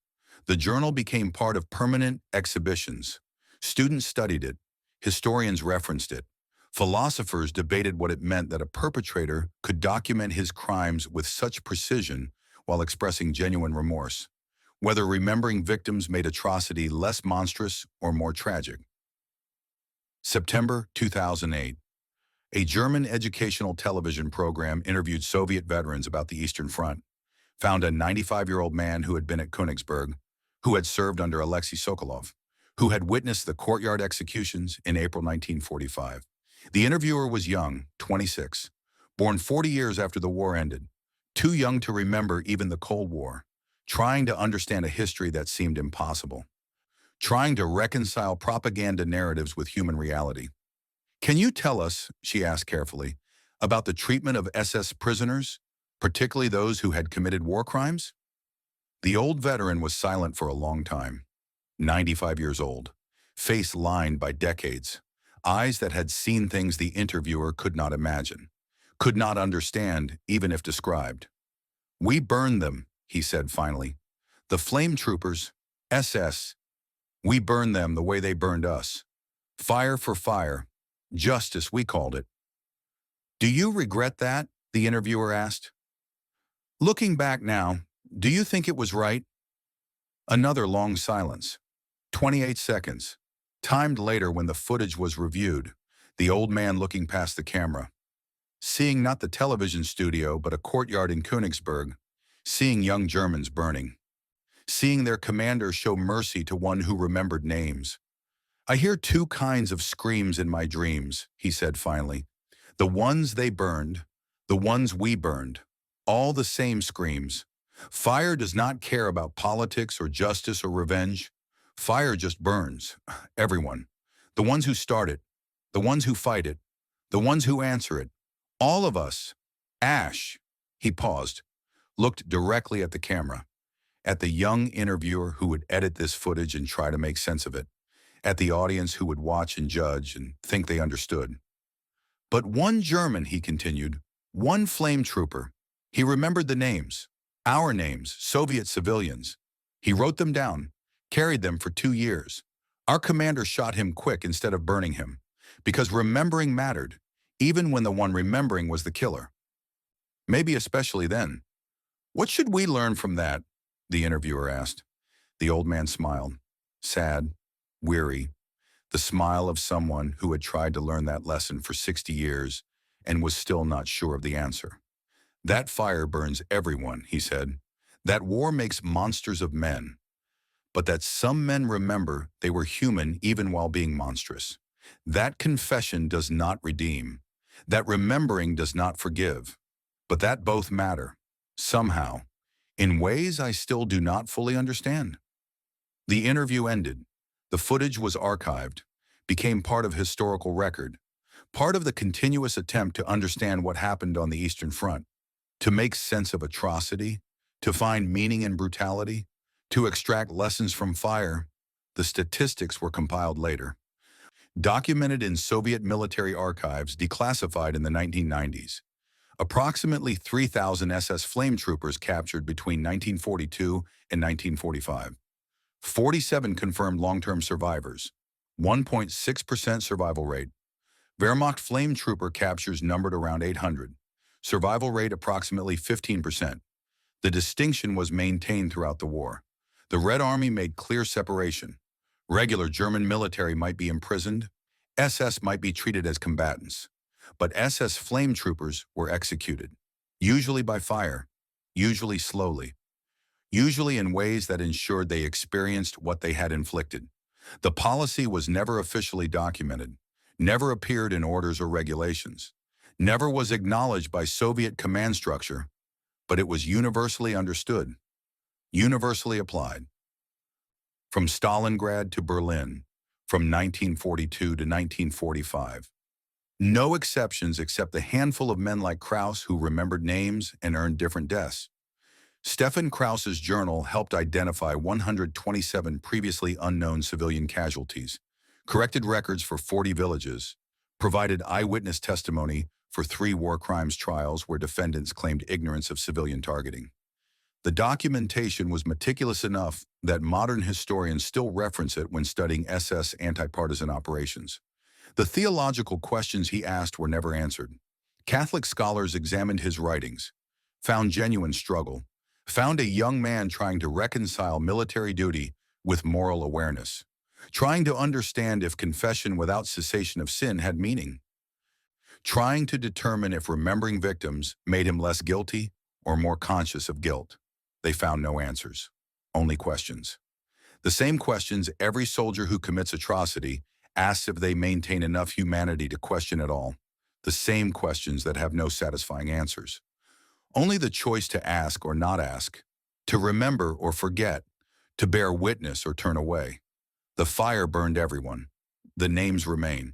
The journal became part of permanent exhibitions. Students studied it. Historians referenced it. Philosophers debated what it meant that a perpetrator could document his crimes with such precision while expressing genuine remorse, whether remembering victims made atrocity less monstrous or more tragic. September 2008. A German educational television program interviewed Soviet veterans about the Eastern Front. found a 95-year-old man who had been at Königsberg, who had served under Alexei Sokolov, who had witnessed the courtyard executions in April 1945. The interviewer was young, 26, born 40 years after the war ended, too young to remember even the Cold War, trying to understand a history that seemed impossible, trying to reconcile propaganda narratives with human reality. "Can you tell us," she asked carefully, "about the treatment of SS prisoners, particularly those who had committed war crimes?" The old veteran was silent for a long time, 95 years old, face lined by decades, eyes that had seen things the interviewer could not imagine, could not understand even if described. "We burned them," he said finally. "The flame troopers, SS, we burned them the way they burned us. Fire for fire. Justice, we called it." "Do you regret that?" the interviewer asked. "Looking back now, do you think it was right?" Another long silence. 28 seconds. Timed later when the footage was reviewed, the old man looking past the camera, seeing not the television studio but a courtyard in Königsberg, seeing young Germans burning, seeing their commander show mercy to one who remembered names. "I hear two kinds of screams in my dreams," he said finally. "The ones they burned, the ones we burned. All the same screams. Fire does not care about politics or justice or revenge. Fire just burns. Everyone. The ones who start it, the ones who fight it, the ones who answer it. All of us. Ash." He paused, looked directly at the camera, at the young interviewer who would edit this footage and try to make sense of it, at the audience who would watch and judge and think they understood. "But one German," he continued, "one flame trooper. He remembered the names, our names, Soviet civilians. He wrote them down, carried them for 2 years. Our commander shot him quick instead of burning him, because remembering mattered, even when the one remembering was the killer. Maybe especially then." "What should we learn from that?" the interviewer asked. The old man smiled, sad, weary, the smile of someone who had tried to learn that lesson for 60 years and was still not sure of the answer. "That fire burns everyone," he said. "That war makes monsters of men. But that some men remember they were human even while being monstrous. That confession does not redeem. That remembering does not forgive. But that both matter, somehow, in ways I still do not fully understand." The interview ended. The footage was archived, became part of historical record, part of the continuous attempt to understand what happened on the Eastern Front, to make sense of atrocity, to find meaning in brutality, to extract lessons from fire. The statistics were compiled later, documented in Soviet military archives declassified in the 1990s. Approximately 3,000 SS flame troopers captured between 1942 and 1945. 47 confirmed long-term survivors, 1.6% survival rate. Wehrmacht flame trooper captures numbered around 800. Survival rate approximately 15%. The distinction was maintained throughout the war. The Red Army made clear separation. Regular German military might be imprisoned. SS might be treated as combatants. But SS flame troopers were executed, usually by fire, usually slowly, usually in ways that ensured they experienced what they had inflicted. The policy was never officially documented, never appeared in orders or regulations, never was acknowledged by Soviet command structure, but it was universally understood, universally applied. From Stalingrad to Berlin, from 1942 to 1945. No exceptions except a handful of men like Krauss who remembered names and earned different deaths. Stefan Krauss's journal helped identify 127 previously unknown civilian casualties, corrected records for 40 villages, provided eyewitness testimony for 3 war crimes trials where defendants claimed ignorance of civilian targeting. The documentation was meticulous enough that modern historians still reference it when studying SS anti-partisan operations. The theological questions he asked were never answered. Catholic scholars examined his writings, found genuine struggle, found a young man trying to reconcile military duty with moral awareness, trying to understand if confession without cessation of sin had meaning, trying to determine if remembering victims made him less guilty or more conscious of guilt. They found no answers, only questions. The same questions every soldier who commits atrocity asks if they maintain enough humanity to question it all. The same questions that have no satisfying answers. Only the choice to ask or not ask, to remember or forget, to bear witness or turn away. The fire burned everyone. The names remain.